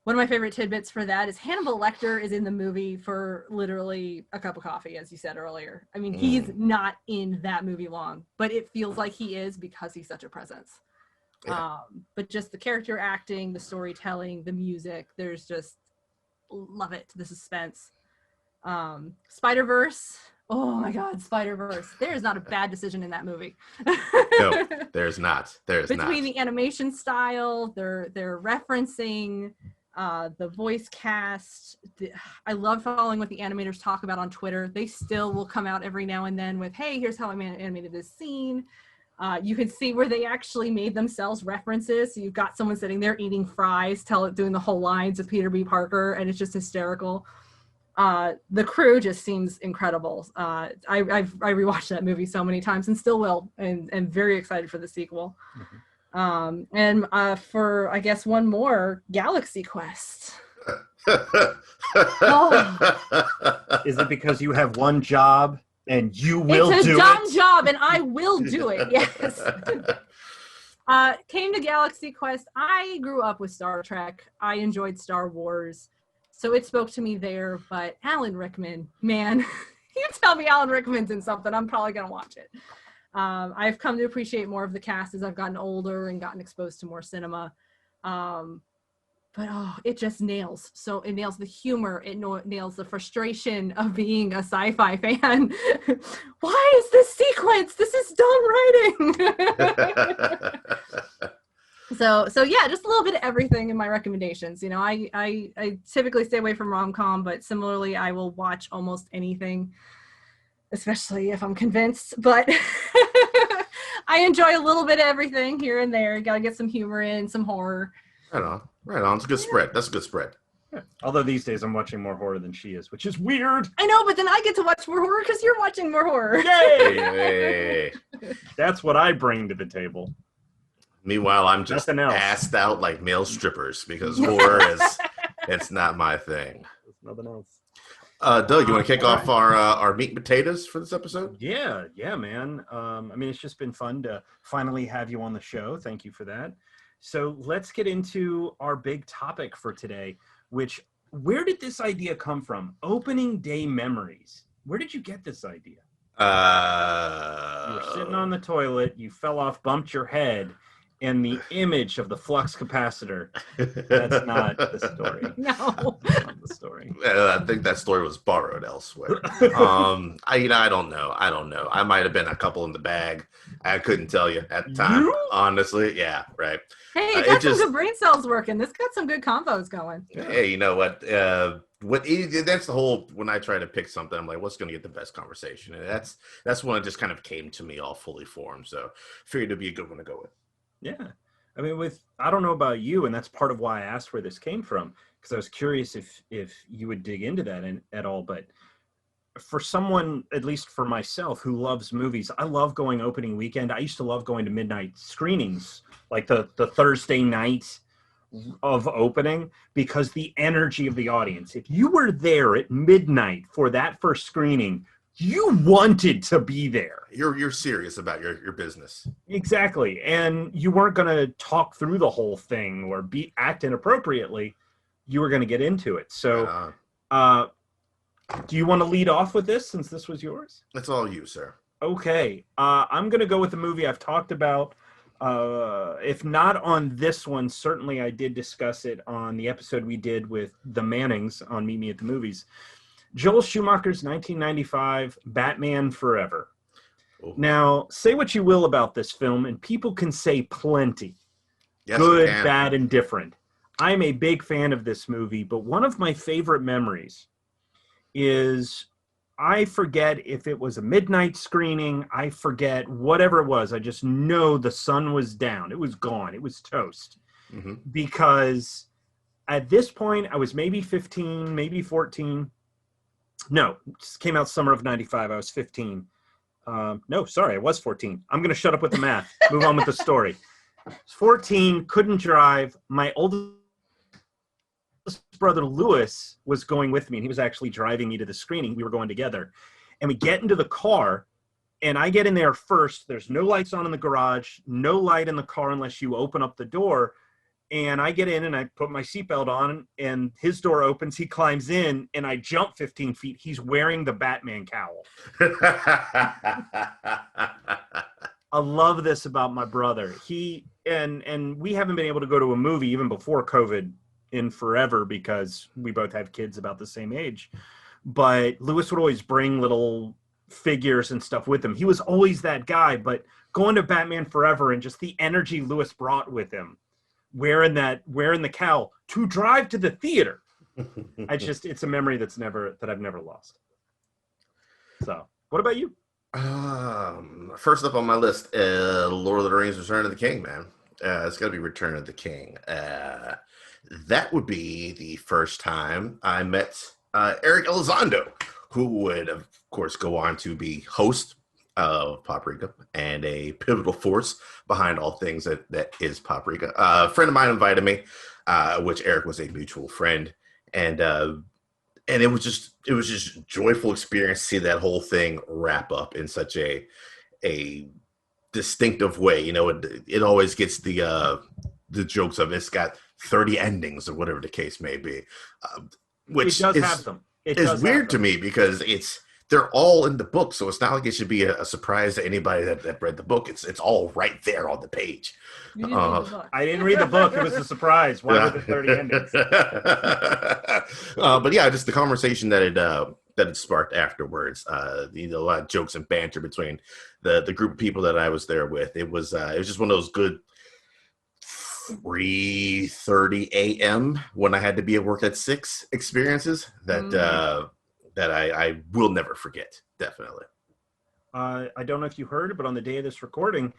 One of my favorite tidbits for that is Hannibal Lecter is in the movie for literally a cup of coffee, as you said earlier. I mean, he's not in that movie long, but it feels like he is because he's such a presence. Yeah. But just the character acting, the storytelling, the music, there's just, love it, the suspense. Spider-Verse. Oh my God, Spider-Verse. There is not a bad decision in that movie. No, there's not. There's not. Between the animation style, they're referencing the voice cast. I love following what the animators talk about on Twitter. They still will come out every now and then with, hey, here's how I animated this scene. You can see where they actually made themselves references. So you've got someone sitting there eating fries, doing the whole lines of Peter B. Parker, and it's just hysterical. The crew just seems incredible. I rewatched that movie so many times and still will, and very excited for the sequel. And for, I guess, one more, Galaxy Quest. Is it because you have one job and you will do it? It's a dumb job and I will do it, yes. Came to Galaxy Quest. I grew up with Star Trek. I enjoyed Star Wars. So it spoke to me there, but Alan Rickman, man, you tell me Alan Rickman's in something, I'm probably going to watch it. I've come to appreciate more of the cast as I've gotten older and gotten exposed to more cinema. But it just nails. So it nails the humor. It nails the frustration of being a sci-fi fan. Why is this sequence? This is dumb writing. So yeah, just a little bit of everything in my recommendations. You know, I typically stay away from rom-com, but similarly, I will watch almost anything, especially if I'm convinced. But I enjoy a little bit of everything here and there. You got to get some humor in, some horror. Right on. It's a good spread. That's a good spread. Yeah. Although these days I'm watching more horror than she is, which is weird. I know, but then I get to watch more horror because you're watching more horror. Yay! That's what I bring to the table. Meanwhile, I'm just Nothing else. assed out like male strippers because horror it's not my thing. There's nothing else. Doug, you want to kick off our meat and potatoes for this episode? Yeah, man. I mean, it's just been fun to finally have you on the show. Thank you for that. So let's get into our big topic for today, where did this idea come from? Opening day memories. Where did you get this idea? You were sitting on the toilet, you fell off, bumped your head, and the image of the flux capacitor. That's not the story. No. That's not the story. I think that story was borrowed elsewhere. I don't know. I might have been a couple in the bag. I couldn't tell you at the time. Honestly, yeah, right. Hey, it got some good brain cells working. This got some good combos going. Hey, you know what? That's the whole. When I try to pick something, I'm like, what's going to get the best conversation? And that's when it just kind of came to me all fully formed. So figured it'd be a good one to go with. Yeah. I mean, I don't know about you, and that's part of why I asked where this came from, because I was curious if you would dig into that at all. But for someone, at least for myself, who loves movies, I love going opening weekend. I used to love going to midnight screenings, like the Thursday night of opening, because the energy of the audience. If you were there at midnight for that first screening, you wanted to be there. You're serious about your business. Exactly. And you weren't going to talk through the whole thing or act inappropriately. You were going to get into it. So, do you want to lead off with this since this was yours? That's all you, sir. Okay. I'm going to go with a movie I've talked about. If not on this one, certainly I did discuss it on the episode we did with the Mannings on Meet Me at the Movies. Joel Schumacher's 1995 Batman Forever. Ooh. Now, say what you will about this film, and people can say plenty. Yes, good, bad, and different. I'm a big fan of this movie, but one of my favorite memories is, I forget if it was a midnight screening, I forget whatever it was. I just know the sun was down. It was gone. It was toast. Mm-hmm. Because at this point, I was maybe 15, maybe 14. No, it came out summer of 95. I was 15. No, sorry, I was 14. I'm going to shut up with the math. Move on with the story. I was 14, couldn't drive. My oldest brother, Lewis, was going with me, and he was actually driving me to the screening. We were going together. And we get into the car, and I get in there first. There's no lights on in the garage, no light in the car unless you open up the door. And I get in and I put my seatbelt on, and his door opens. He climbs in, and I jump 15 feet. He's wearing the Batman cowl. I love this about my brother. He and we haven't been able to go to a movie even before COVID in forever because we both have kids about the same age. But Lewis would always bring little figures and stuff with him. He was always that guy. But going to Batman Forever and just the energy Lewis brought with him, wearing the cowl to drive to the theater. It's a memory that I've never lost. So, what about you? First up on my list, Lord of the Rings: Return of the King, man. It's got to be Return of the King. That would be the first time I met Eric Elizondo, who would, of course, go on to be host of Paprika and a pivotal force behind all things that is Paprika. A friend of mine invited me, which Eric was a mutual friend, and it was just a joyful experience to see that whole thing wrap up in such a distinctive way. You know, it always gets the jokes of it's got 30 endings or whatever the case may be, which it does have them. It's weird to me because they're all in the book, so it's not like it should be a surprise to anybody that read the book. It's all right there on the page. You didn't read the book. I didn't read the book. It was a surprise. Why were there 30 endings? But yeah, just the conversation that it sparked afterwards. A lot of jokes and banter between the group of people that I was there with. It was just one of those good 3:30 a.m. when I had to be at work at 6 experiences that I will never forget, definitely. I don't know if you heard, but on the day of this recording,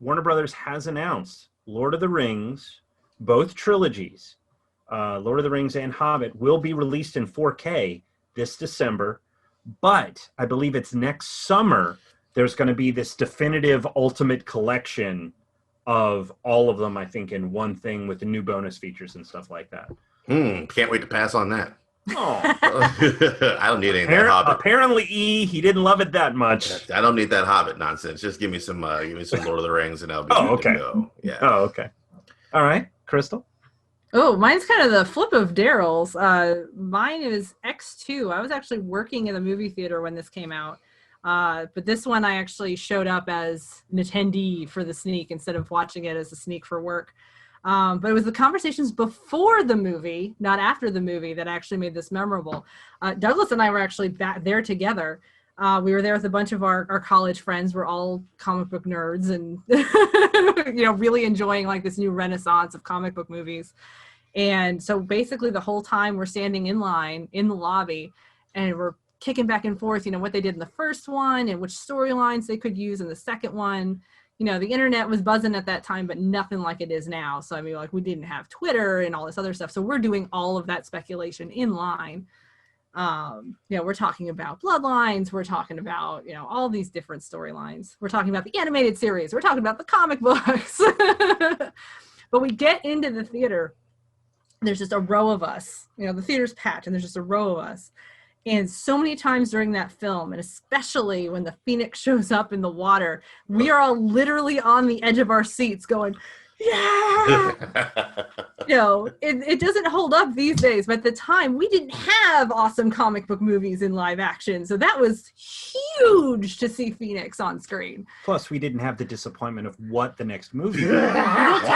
Warner Brothers has announced Lord of the Rings, both trilogies, Lord of the Rings and Hobbit, will be released in 4K this December. But I believe it's next summer, there's going to be this definitive ultimate collection of all of them, I think, in one thing with the new bonus features and stuff like that. Can't wait to pass on that. Oh, I don't need any of that Hobbit. Apparently, he didn't love it that much. I don't need that Hobbit nonsense. Just give me some Lord of the Rings, and I'll be good to go. Yeah. Oh, okay. All right, Crystal. Oh, mine's kind of the flip of Daryl's. Mine is X2. I was actually working in the movie theater when this came out. But this one I actually showed up as an attendee for the sneak instead of watching it as a sneak for work. But it was the conversations before the movie, not after the movie, that actually made this memorable. Douglas and I were actually back there together. We were there with a bunch of our college friends. We're all comic book nerds and, really enjoying like this new renaissance of comic book movies. And so basically the whole time we're standing in line in the lobby and we're kicking back and forth, what they did in the first one and which storylines they could use in the second one. The internet was buzzing at that time, but nothing like it is now. So, we didn't have Twitter and all this other stuff. So we're doing all of that speculation in line. We're talking about bloodlines. We're talking about, all these different storylines. We're talking about the animated series. We're talking about the comic books. But we get into the theater. There's just a row of us. The theater's packed, and there's just a row of us. And so many times during that film, and especially when the Phoenix shows up in the water, we are all literally on the edge of our seats going, yeah. It doesn't hold up these days, but at the time we didn't have awesome comic book movies in live action. So that was huge to see Phoenix on screen. Plus, we didn't have the disappointment of what the next movie was.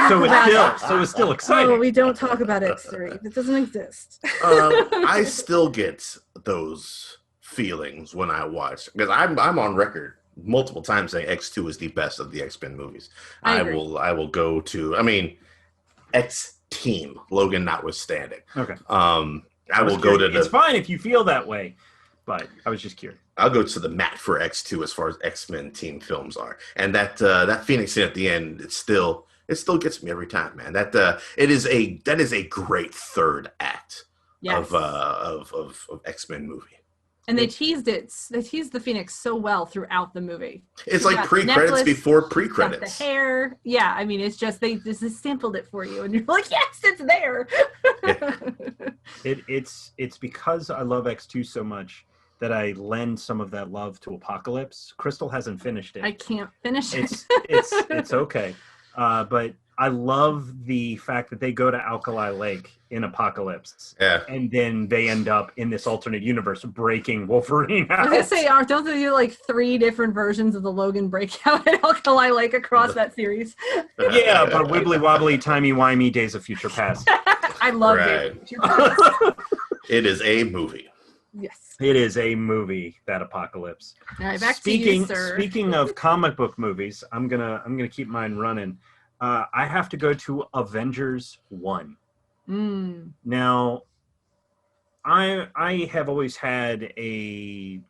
So it's still exciting. Oh, we don't talk about X3. It doesn't exist. I still get those feelings when I watch, because I'm on record multiple times saying X2 is the best of the X-Men movies. I will go to, I mean, X-Team, Logan notwithstanding. Okay. I will go to It's fine if you feel that way, but I was just curious. I'll go to the mat for X2 as far as X-Men team films are. And that Phoenix scene at the end, it still gets me every time, man. That is a great third act of X-Men movie. And they teased the Phoenix so well throughout the movie. It's like pre-credits before pre-credits. The hair. Yeah, I mean, it's just, they just sampled it for you. And you're like, yes, it's there. Yeah. It's because I love X2 so much that I lend some of that love to Apocalypse. Crystal hasn't finished it. I can't finish it. It's okay. But I love the fact that they go to Alkali Lake in Apocalypse. Yeah. And then they end up in this alternate universe breaking Wolverine out. I was going to say, don't they do like 3 different versions of the Logan breakout at Alkali Lake across that series? Yeah, but wibbly wobbly, timey wimey, Days of Future Past. I love Right. it. It is a movie. Yes. It is a movie, that Apocalypse. All right, back to you, sir. Speaking of comic book movies, I'm gonna keep mine running. I have to go to Avengers 1. Now, I have always had a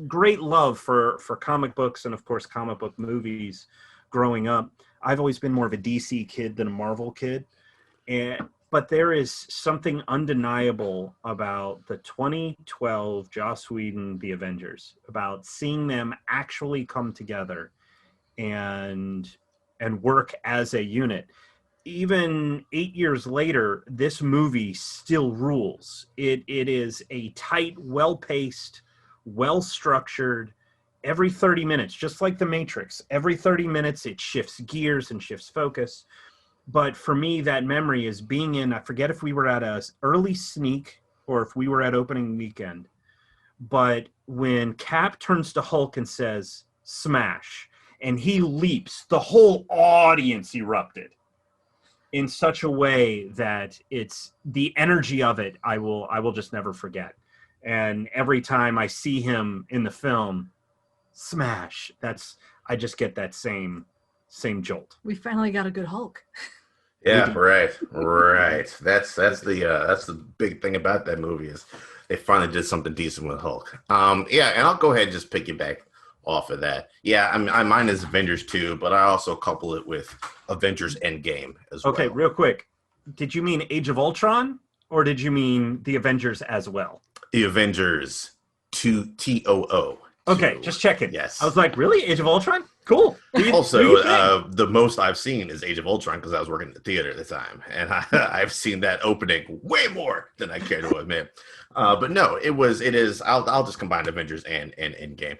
great love for comic books and, of course, comic book movies growing up. I've always been more of a DC kid than a Marvel kid. But there is something undeniable about the 2012 Joss Whedon The Avengers, about seeing them actually come together and work as a unit. Even 8 years later, this movie still rules. It is a tight, well-paced, well-structured, every 30 minutes, just like The Matrix. Every 30 minutes, it shifts gears and shifts focus. But for me, that memory is being in, I forget if we were at an early sneak or if we were at opening weekend. But when Cap turns to Hulk and says, smash, and he leaps, the whole audience erupted in such a way that it's the energy of it I will just never forget. And every time I see him in the film, smash, I just get that same jolt. We finally got a good Hulk. Yeah, right. That's the big thing about that movie is they finally did something decent with Hulk. Yeah, and I'll go ahead and just piggyback off of that. Yeah, mine is Avengers 2, but I also couple it with Avengers Endgame as well. Okay, real quick. Did you mean Age of Ultron or did you mean the Avengers as well? The Avengers 2 TOO. Okay, just checking. Yes. I was like, really? Age of Ultron? Cool. Also, the most I've seen is Age of Ultron because I was working at the theater at the time, and I've seen that opening way more than I care to admit. But no, it is. I'll just combine Avengers and Endgame.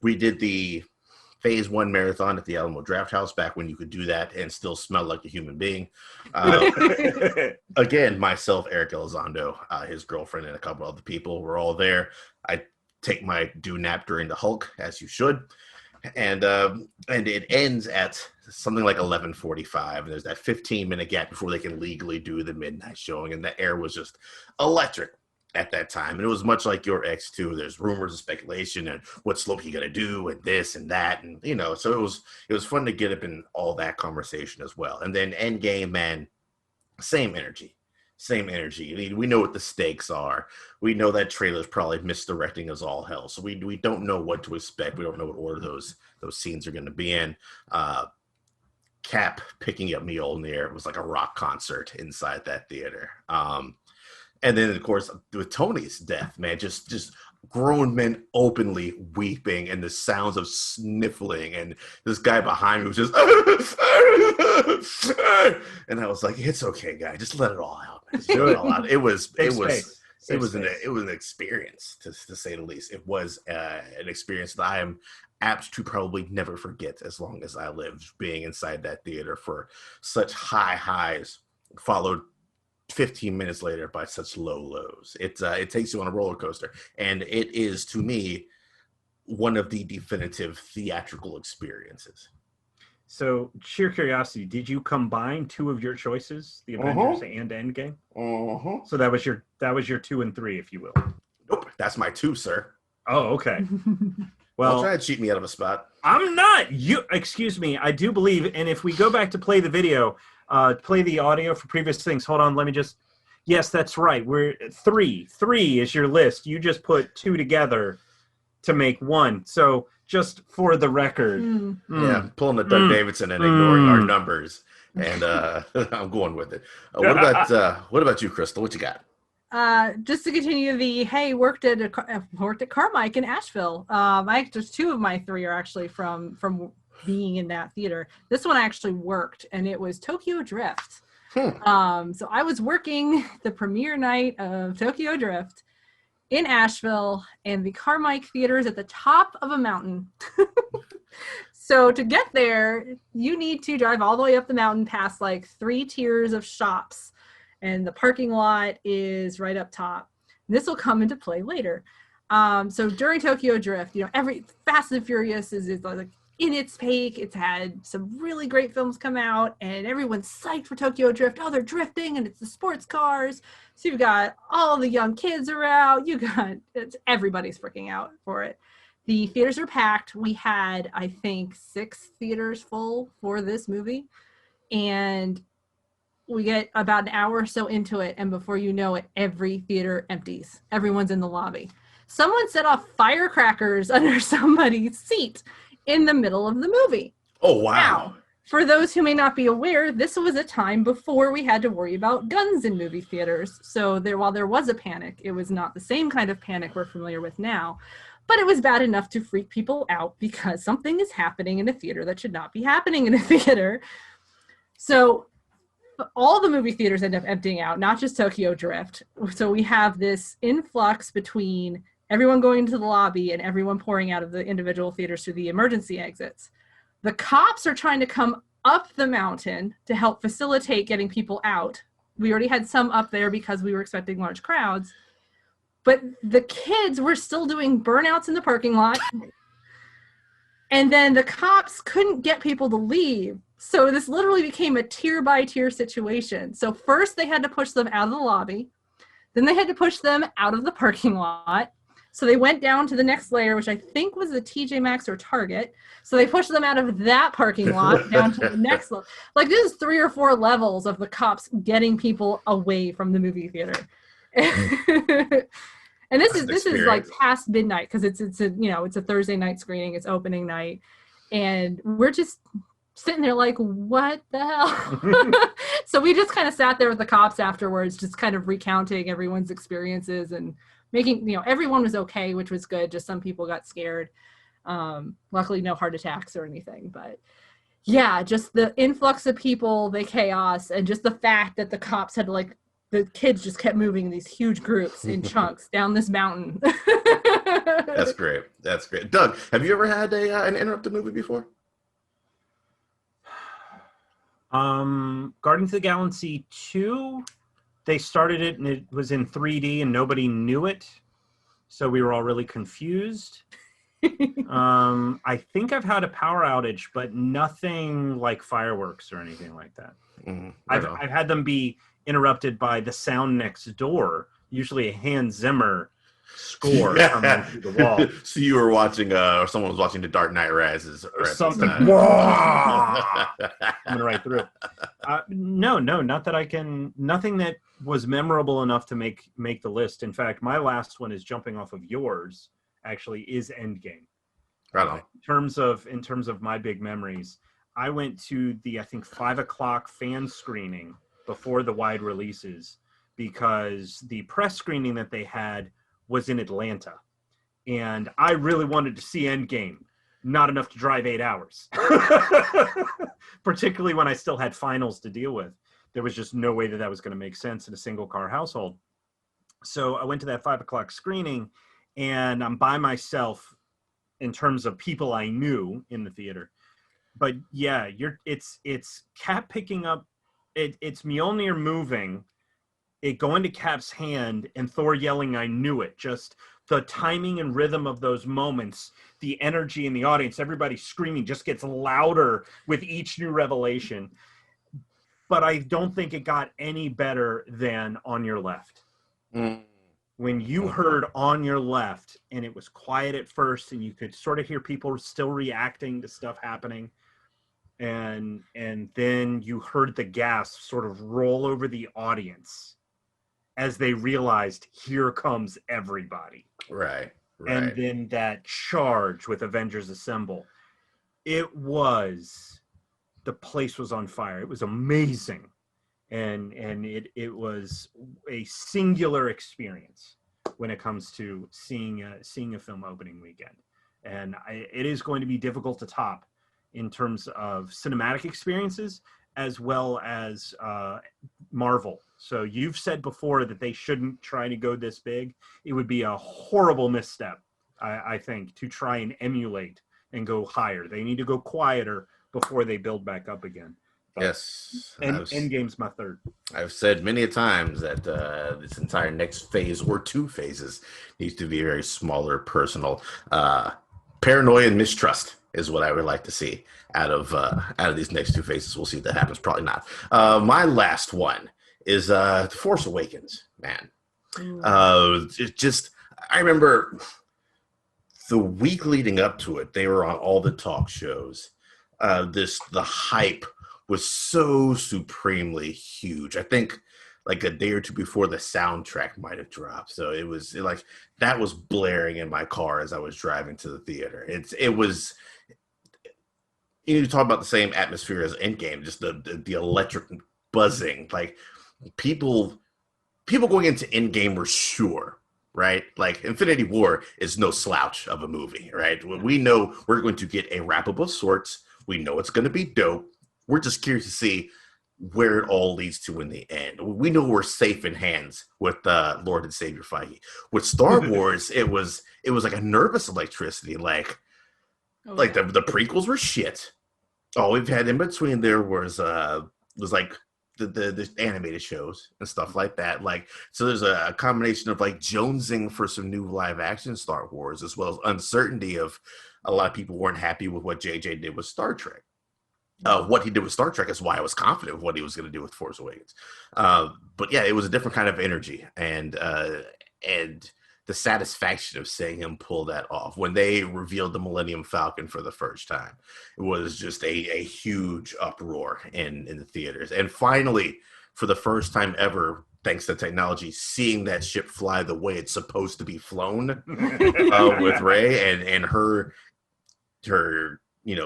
We did the Phase 1 marathon at the Alamo Draft House back when you could do that and still smell like a human being. Again, myself, Eric Elizondo, his girlfriend, and a couple other people were all there. I take my dew nap during the Hulk, as you should. And it ends at something like 11:45. And there's that 15-minute gap before they can legally do the midnight showing. And the air was just electric at that time. And it was much like your X2. There's rumors and speculation and what's Loki going to do and this and that. And, so it was fun to get up in all that conversation as well. And then Endgame, man, same energy. I mean, we know what the stakes are. We know that trailer's probably misdirecting us all hell. So we don't know what to expect. We don't know what order those scenes are going to be in. Cap picking up Mjolnir was like a rock concert inside that theater. And then, of course, with Tony's death, man, just grown men openly weeping and the sounds of sniffling and this guy behind me was just and I was like, it's okay, guy, just let it all out. Just let it all out. It was It was an experience, to say the least. It was an experience that I am apt to probably never forget as long as I live, being inside that theater for such high highs, followed 15 minutes later by such low lows. It takes you on a roller coaster, and it is, to me, one of the definitive theatrical experiences. So, sheer curiosity, did you combine two of your choices, the Avengers and Endgame? So that was your 2 and 3, if you will. Nope, that's my 2, sir. Oh, okay. Well, don't try to cheat me out of a spot. I'm not. You excuse me. I do believe, and if we go back to play the video, play the audio for previous things. Hold on, let me just. Yes, that's right. We're 3. 3 is your list. You just put 2 together to make 1. So just for the record, yeah, pulling the Doug Davidson and ignoring our numbers, and I'm going with it. What about you, Crystal? What you got? Just to continue worked at Carmike in Asheville. Just 2 of my 3 are actually from being in that theater. This one I actually worked, and it was Tokyo Drift. So I was working the premiere night of Tokyo Drift in Asheville, and the Carmike Theater is at the top of a mountain. So to get there, you need to drive all the way up the mountain past like 3 tiers of shops, and the parking lot is right up top. This will come into play later. So during Tokyo Drift, every Fast and Furious is like in its peak. It's had some really great films come out, and everyone's psyched for Tokyo Drift. Oh, they're drifting, and it's the sports cars. So you've got all the young kids are out. Everybody's freaking out for it. The theaters are packed. We had, I think, 6 theaters full for this movie, and we get about an hour or so into it, and before you know it, every theater empties. Everyone's in the lobby. Someone set off firecrackers under somebody's seat in the middle of the movie. Oh, wow. Now, for those who may not be aware, this was a time before we had to worry about guns in movie theaters. So while there was a panic, it was not the same kind of panic we're familiar with now, but it was bad enough to freak people out because something is happening in a theater that should not be happening in a theater. So all the movie theaters end up emptying out, not just Tokyo Drift. So we have this influx between everyone going to the lobby and everyone pouring out of the individual theaters through the emergency exits. The cops are trying to come up the mountain to help facilitate getting people out. We already had some up there because we were expecting large crowds. But the kids were still doing burnouts in the parking lot. And then the cops couldn't get people to leave. So this literally became a tier-by-tier situation. So first they had to push them out of the lobby. Then they had to push them out of the parking lot. So they went down to the next layer, which I think was the TJ Maxx or Target. So they pushed them out of that parking lot down to the next level. Like, this is 3 or 4 levels of the cops getting people away from the movie theater. And this is like past midnight because it's a Thursday night screening. It's opening night, and we're just sitting there like, what the hell? So we just kind of sat there with the cops afterwards, just kind of recounting everyone's experiences and making, everyone was okay, which was good. Just some people got scared. Luckily, no heart attacks or anything. But yeah, just the influx of people, the chaos, and just the fact that the cops had the kids just kept moving in these huge groups in chunks down this mountain. That's great. That's great. Doug, have you ever had an interrupted movie before? Guardians of the Galaxy 2, they started it and it was in 3D and nobody knew it. So we were all really confused. I think I've had a power outage, but nothing like fireworks or anything like that. I've had them be interrupted by the sound next door, usually a Hans Zimmer score coming through the wall. So you were watching, or someone was watching The Dark Knight Rises, or something. Coming right through. No, not that I can. Nothing that was memorable enough to make the list. In fact, my last one is jumping off of yours. Actually, is Endgame. Right on. In terms of my big memories, I went to the 5 o'clock fan screening before the wide releases because the press screening that they had was in Atlanta, and I really wanted to see Endgame. Not enough to drive 8 hours, particularly when I still had finals to deal with. There was just no way that was going to make sense in a single car household. So I went to that 5 o'clock screening, and I'm by myself in terms of people I knew in the theater. But yeah, it's Cap picking up, it's Mjolnir moving, it going to Cap's hand, and Thor yelling, "I knew it." Just the timing and rhythm of those moments, the energy in the audience, everybody screaming just gets louder with each new revelation. But I don't think it got any better than On Your Left. Mm. When you heard On Your Left, and it was quiet at first, and you could sort of hear people still reacting to stuff happening, and then you heard the gasp sort of roll over the audience as they realized, here comes everybody. Right. And then that charge with Avengers Assemble. The place was on fire. It was amazing. And it was a singular experience when it comes to seeing a film opening weekend. And it is going to be difficult to top in terms of cinematic experiences as well as Marvel. So you've said before that they shouldn't try to go this big. It would be a horrible misstep, I think, to try and emulate and go higher. They need to go quieter before they build back up again. But yes. Endgame's my third. I've said many a times that this entire next phase or two phases needs to be very smaller, personal. Paranoia and mistrust is what I would like to see out of these next two phases. We'll see if that happens. Probably not. My last one is The Force Awakens, man. I remember the week leading up to it, they were on all the talk shows. The hype was so supremely huge. I think like a day or two before the soundtrack might have dropped. So that was blaring in my car as I was driving to the theater. It was, you talk about the same atmosphere as Endgame, just the electric buzzing, like people going into Endgame were sure, right? Like Infinity War is no slouch of a movie, right? We know we're going to get a wrap-up of sorts. We know it's going to be dope. We're just curious to see where it all leads to in the end. We know we're safe in hands with Lord and Savior Feige. With Star Wars, it was like a nervous electricity. Like the prequels were shit. All we've had in between there was like the animated shows and stuff like that. Like, so there's a combination of like jonesing for some new live action Star Wars, as well as uncertainty of a lot of people weren't happy with what JJ did with Star Trek. What he did with Star Trek is why I was confident of what he was going to do with Force Awakens. But yeah, it was a different kind of energy, and the satisfaction of seeing him pull that off when they revealed the Millennium Falcon for the first time. It was just a huge uproar in the theaters. And finally, for the first time ever, thanks to technology, seeing that ship fly the way it's supposed to be flown with Rey and her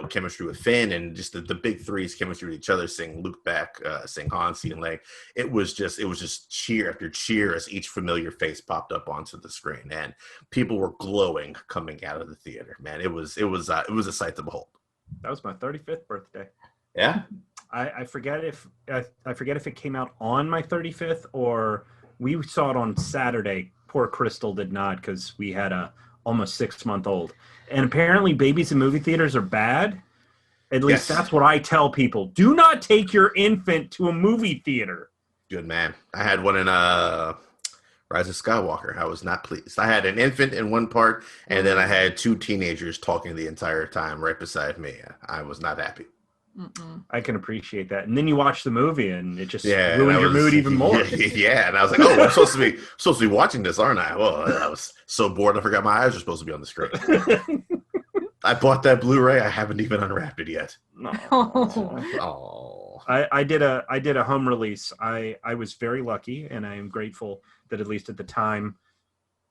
chemistry with Finn, and just the big three's chemistry with each other, seeing Luke back, seeing Han, seeing Leia. It was just cheer after cheer as each familiar face popped up onto the screen, and people were glowing coming out of the theater. Man, it was a sight to behold. That was my 35th birthday. Yeah. I forget if it came out on my 35th or we saw it on Saturday. Poor Crystal did not, because we had a almost 6-month-old. And apparently babies in movie theaters are bad. At least that's what I tell people. Do not take your infant to a movie theater. Good man. I had one in Rise of Skywalker. I was not pleased. I had an infant in one part, and then I had 2 teenagers talking the entire time right beside me. I was not happy. I can appreciate that. And then you watch the movie, and it just ruined your mood even more. Yeah, and I was like, "Oh, I'm supposed to be watching this, aren't I?" Well, I was so bored, I forgot my eyes were supposed to be on the screen. I bought that Blu-ray. I haven't even unwrapped it yet. Oh. I did a home release. I was very lucky, and I am grateful that at least at the time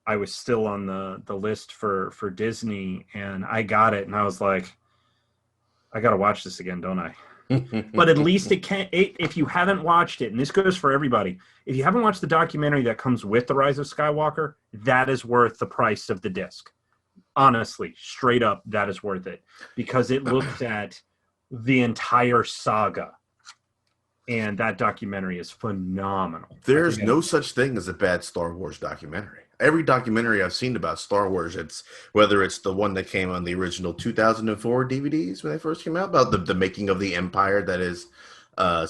I was still on the list for Disney, and I got it, and I was like, I got to watch this again, don't I? But at least if you haven't watched it, and this goes for everybody, if you haven't watched the documentary that comes with The Rise of Skywalker, that is worth the price of the disc. Honestly, straight up, that is worth it, because it looks at the entire saga and that documentary is phenomenal. There's no such thing as a bad Star Wars documentary. Every documentary I've seen about Star Wars, whether it's the one that came on the original 2004 DVDs when they first came out, about the making of the empire that is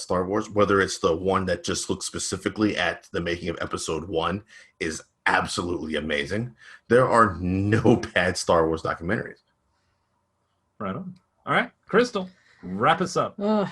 Star Wars, whether it's the one that just looks specifically at the making of Episode 1, is absolutely amazing. There are no bad Star Wars documentaries. Right on. All right, Crystal, wrap us up. Ugh.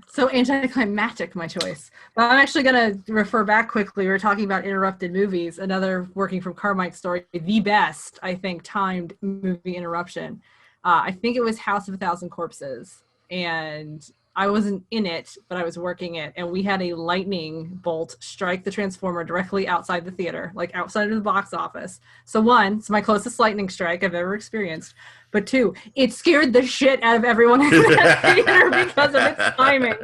So anticlimactic, my choice. But I'm actually going to refer back quickly. We were talking about interrupted movies. Another working from Carmike's story, the best, I think, timed movie interruption. I think it was House of a Thousand Corpses. And I wasn't in it, but I was working it. And we had a lightning bolt strike the transformer directly outside the theater, like outside of the box office. So one, it's my closest lightning strike I've ever experienced. But two, it scared the shit out of everyone in that theater because of its timing.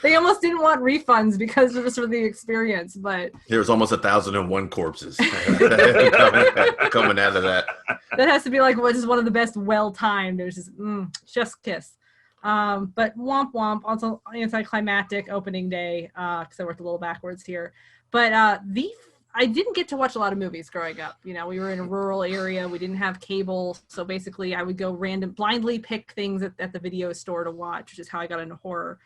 They almost didn't want refunds because it was for the experience. But there was almost 1,001 corpses coming out of that. That has to be like what is one of the best well-timed. There's just chef's kiss. But womp womp, also anticlimactic opening day, because I worked a little backwards here. But I didn't get to watch a lot of movies growing up. You know, we were in a rural area. We didn't have cable. So basically I would go blindly pick things at the video store to watch, which is how I got into horror.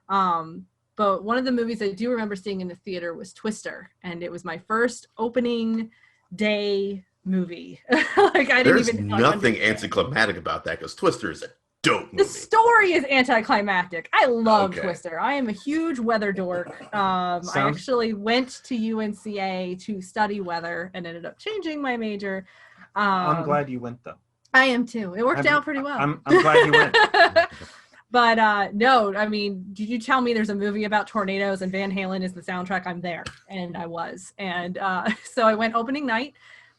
But one of the movies I do remember seeing in the theater was Twister. And it was my first opening day movie. Like I didn't There's nothing anticlimactic about that because Twister is a dope movie. The story is anticlimactic. I love Twister. I am a huge weather dork. I actually went to UNCA to study weather and ended up changing my major. I'm glad you went, though. I am too. It worked out pretty well. I'm glad you went. But no, I mean, did you tell me there's a movie about tornadoes and Van Halen is the soundtrack? I'm there. And I was. And so I went opening night.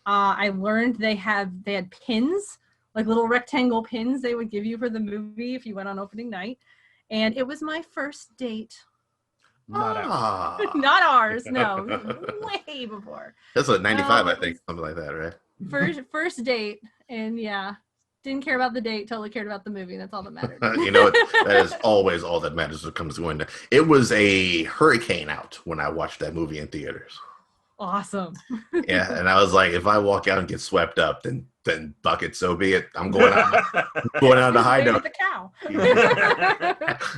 I learned they had pins, like little rectangle pins they would give you for the movie if you went on opening night. And it was my first date. Not ours. Not ours, no. Way before. That's like 95, I think. Something like that, right? First date. And yeah, didn't care about the date, totally cared about the movie. That's all that mattered. You know, that is always all that matters when it comes to going to. It was a hurricane out when I watched that movie in theaters. Awesome. Yeah, and I was like, if I walk out and get swept up, then fuck it, so be it. I'm going out on a high note. The cow.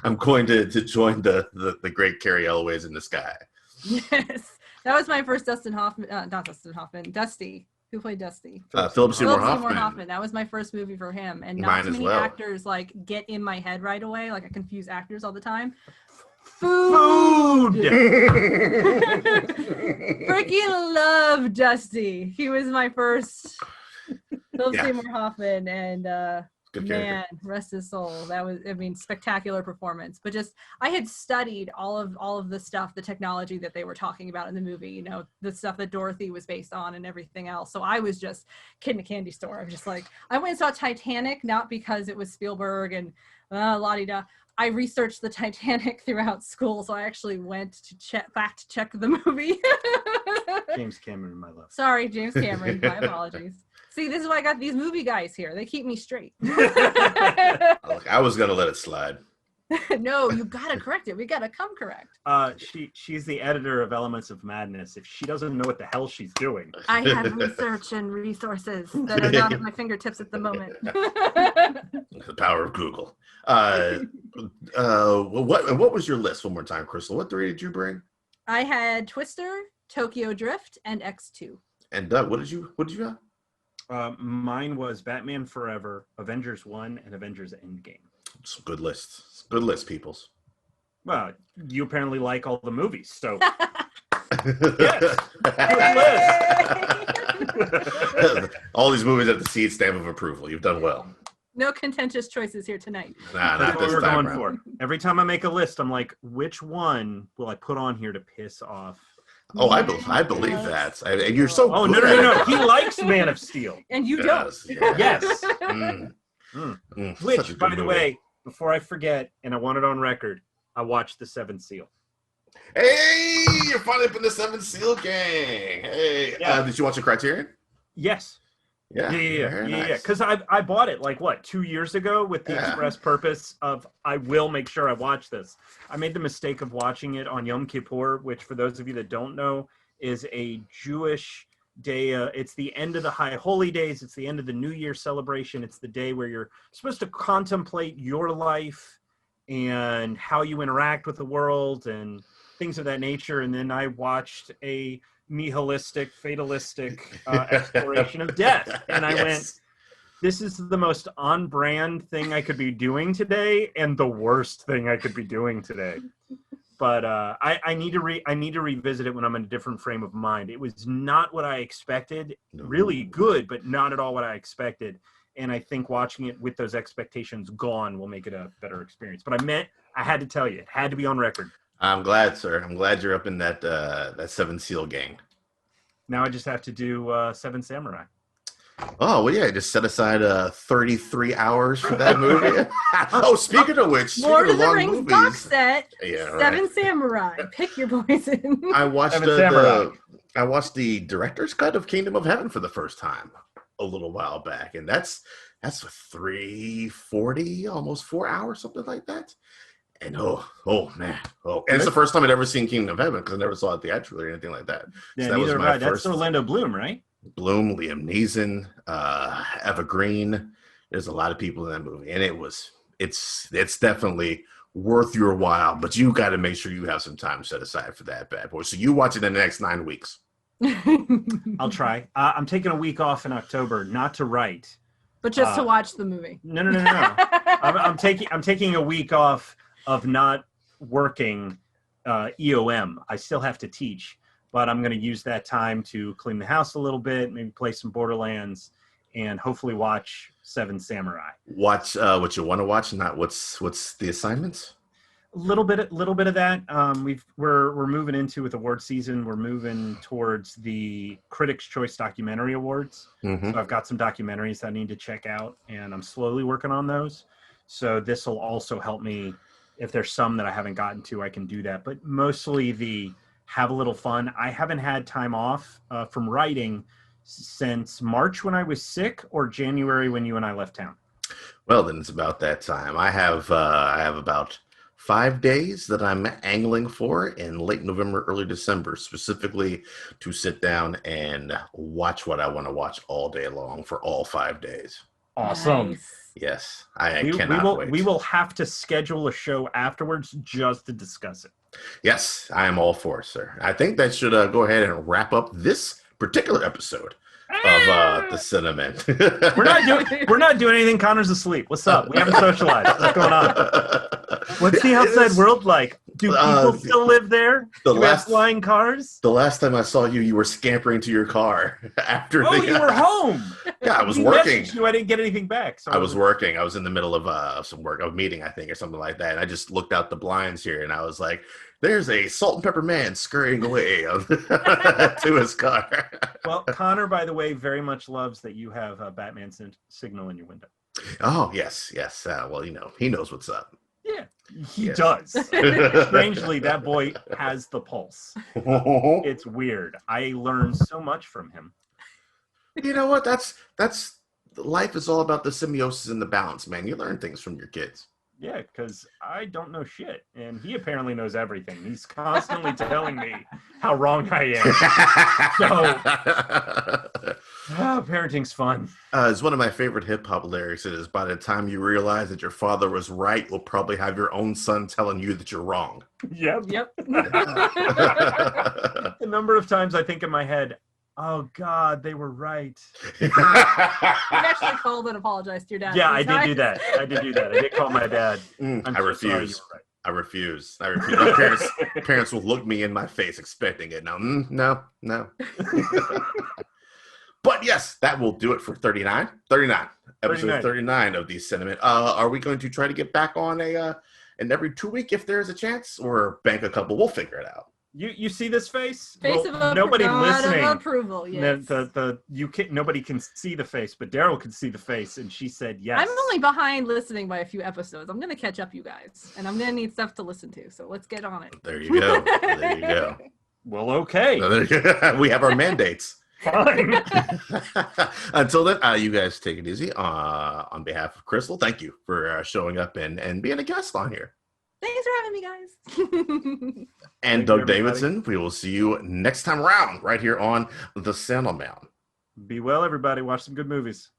I'm going to join the great Carrie Elways in the sky. Yes, that was my first Dustin Hoffman. Not Dustin Hoffman. Dusty. Who played Dusty? Philip Seymour Hoffman. That was my first movie for him, and not too many actors like get in my head right away. Like I confuse actors all the time. Food. Freaking love Dusty. He was my first Philip Seymour Hoffman, and man, rest his soul. That was, I mean, spectacular performance. But just, I had studied all of the stuff, the technology that they were talking about in the movie. You know, the stuff that Dorothy was based on and everything else. So I was just kid in a candy store. I was just like, I went and saw Titanic not because it was Spielberg and la-di-da. I researched the Titanic throughout school, so I actually went to fact check the movie. James Cameron, my love. Sorry, James Cameron. My apologies. See, this is why I got these movie guys here. They keep me straight. I was gonna let it slide. No, you gotta correct it. We gotta come correct. She's the editor of Elements of Madness. If she doesn't know what the hell she's doing, I have research and resources that are not at my fingertips at the moment. The power of Google. What was your list one more time, Crystal? What three did you bring? I had Twister, Tokyo Drift, and X2. And Doug, what did you have? Mine was Batman Forever, Avengers 1, and Avengers Endgame. Some good lists. Good list, peoples. Well, you apparently like all the movies, so yes, good list. All these movies have the seed stamp of approval. You've done well. No contentious choices here tonight. Nah, That's not what this we're time going around. for. Every time I make a list, I'm like, which one will I put on here to piss off? Oh, I believe that. And you're so. Oh, good no. at it. He likes Man of Steel. And you don't. Yes. Such a Which, good by the movie. way, before I forget, and I want it on record, I watched The Seventh Seal. Hey, you're finally up in the Seven Seal gang. Hey, Yeah. did you watch the Criterion? Yes. Yeah. Because I bought it like what 2 years ago with the express purpose of I will make sure I watch this. I made the mistake of watching it on Yom Kippur, which for those of you that don't know is a Jewish day. It's the end of the High Holy Days. It's the end of the New Year celebration. It's the day where you're supposed to contemplate your life and how you interact with the world and things of that nature. And then I watched a nihilistic, fatalistic exploration of death. And I went, this is the most on-brand thing I could be doing today and the worst thing I could be doing today. But I need to revisit it when I'm in a different frame of mind. It was not what I expected. Really good, but not at all what I expected. And I think watching it with those expectations gone will make it a better experience. But I had to tell you, it had to be on record. I'm glad, sir. I'm glad you're up in that Seven Seal gang. Now I just have to do Seven Samurai. Oh, well, yeah, just set aside 33 hours for that movie. Speaking of which, Lord of the long Rings movies, box set, yeah, Seven Samurai. Pick your poison. I watched I watched the director's cut of Kingdom of Heaven for the first time a little while back, and that's 340, almost 4 hours, something like that. And man, and it's the first time I'd ever seen Kingdom of Heaven because I never saw it theatrically or anything like that. Yeah, so that was my first. That's Orlando Bloom, right? Bloom, Liam Neeson, Eva Green. There's a lot of people in that movie, and it's definitely worth your while. But you got to make sure you have some time set aside for that bad boy. So you watch it in the next 9 weeks. I'll try. I'm taking a week off in October, not to write, but just to watch the movie. No. I'm taking a week off of not working EOM. I still have to teach, but I'm going to use that time to clean the house a little bit, maybe play some Borderlands, and hopefully watch Seven Samurai. Watch what you want to watch, not what's the assignments. A little bit of that. We're moving into with award season. We're moving towards the Critics' Choice Documentary Awards. Mm-hmm. So I've got some documentaries that I need to check out, and I'm slowly working on those. So this will also help me. If there's some that I haven't gotten to, I can do that. But mostly have a little fun. I haven't had time off from writing since March when I was sick or January when you and I left town. Well, then it's about that time. I have about 5 days that I'm angling for in late November, early December, specifically to sit down and watch what I want to watch all day long for all 5 days. Awesome. Nice. Yes, I cannot wait. We will have to schedule a show afterwards just to discuss it. Yes, I am all for it, sir. I think that should go ahead and wrap up this particular episode of the Cinnamon. We're not doing anything. Connor's asleep. What's up? We haven't socialized. What's going on? What's the outside world like? Do people still live there? Do you have flying cars? The last time I saw you, you were scampering to your car after. You were home. Yeah, I was working. I didn't get anything back. So I was working. I was in the middle of some work, a meeting, I think, or something like that. And I just looked out the blinds here, and I was like, "There's a salt and pepper man scurrying away to his car." Well, Connor, by the way, very much loves that you have a Batman signal in your window. Oh, yes. Well, he knows what's up. Yeah, he does. Strangely, that boy has the pulse. It's weird. I learned so much from him. You know what? That's life is all about the symbiosis and the balance, man. You learn things from your kids. Yeah, because I don't know shit, and he apparently knows everything. He's constantly telling me how wrong I am. So, parenting's fun. It's one of my favorite hip-hop lyrics. It is, by the time you realize that your father was right, you'll probably have your own son telling you that you're wrong. Yep. The number of times I think in my head, oh, God, they were right. You actually called and apologized to your dad. Yeah, I did do that. I did call my dad. I refuse. I refuse. My parents will look me in my face expecting it. Now, no. But yes, that will do it for 39. Episode 39 of the Cinnamon. Are we going to try to get back on an every 2 week if there is a chance, or bank a couple? We'll figure it out. You see this face? Nobody listening. Of approval. Yes. Nobody can see the face, but Daryl can see the face, and she said yes. I'm only behind listening by a few episodes. I'm gonna catch up, you guys, and I'm gonna need stuff to listen to. So let's get on it. There you go. Well, okay. We have our mandates. Fine. Until then, you guys take it easy. On behalf of Crystal, thank you for showing up and being a guest on here. Thanks for having me, guys. And Thank Doug you, everybody. Davidson, we will see you next time around right here on The Cinema. Be well, everybody. Watch some good movies.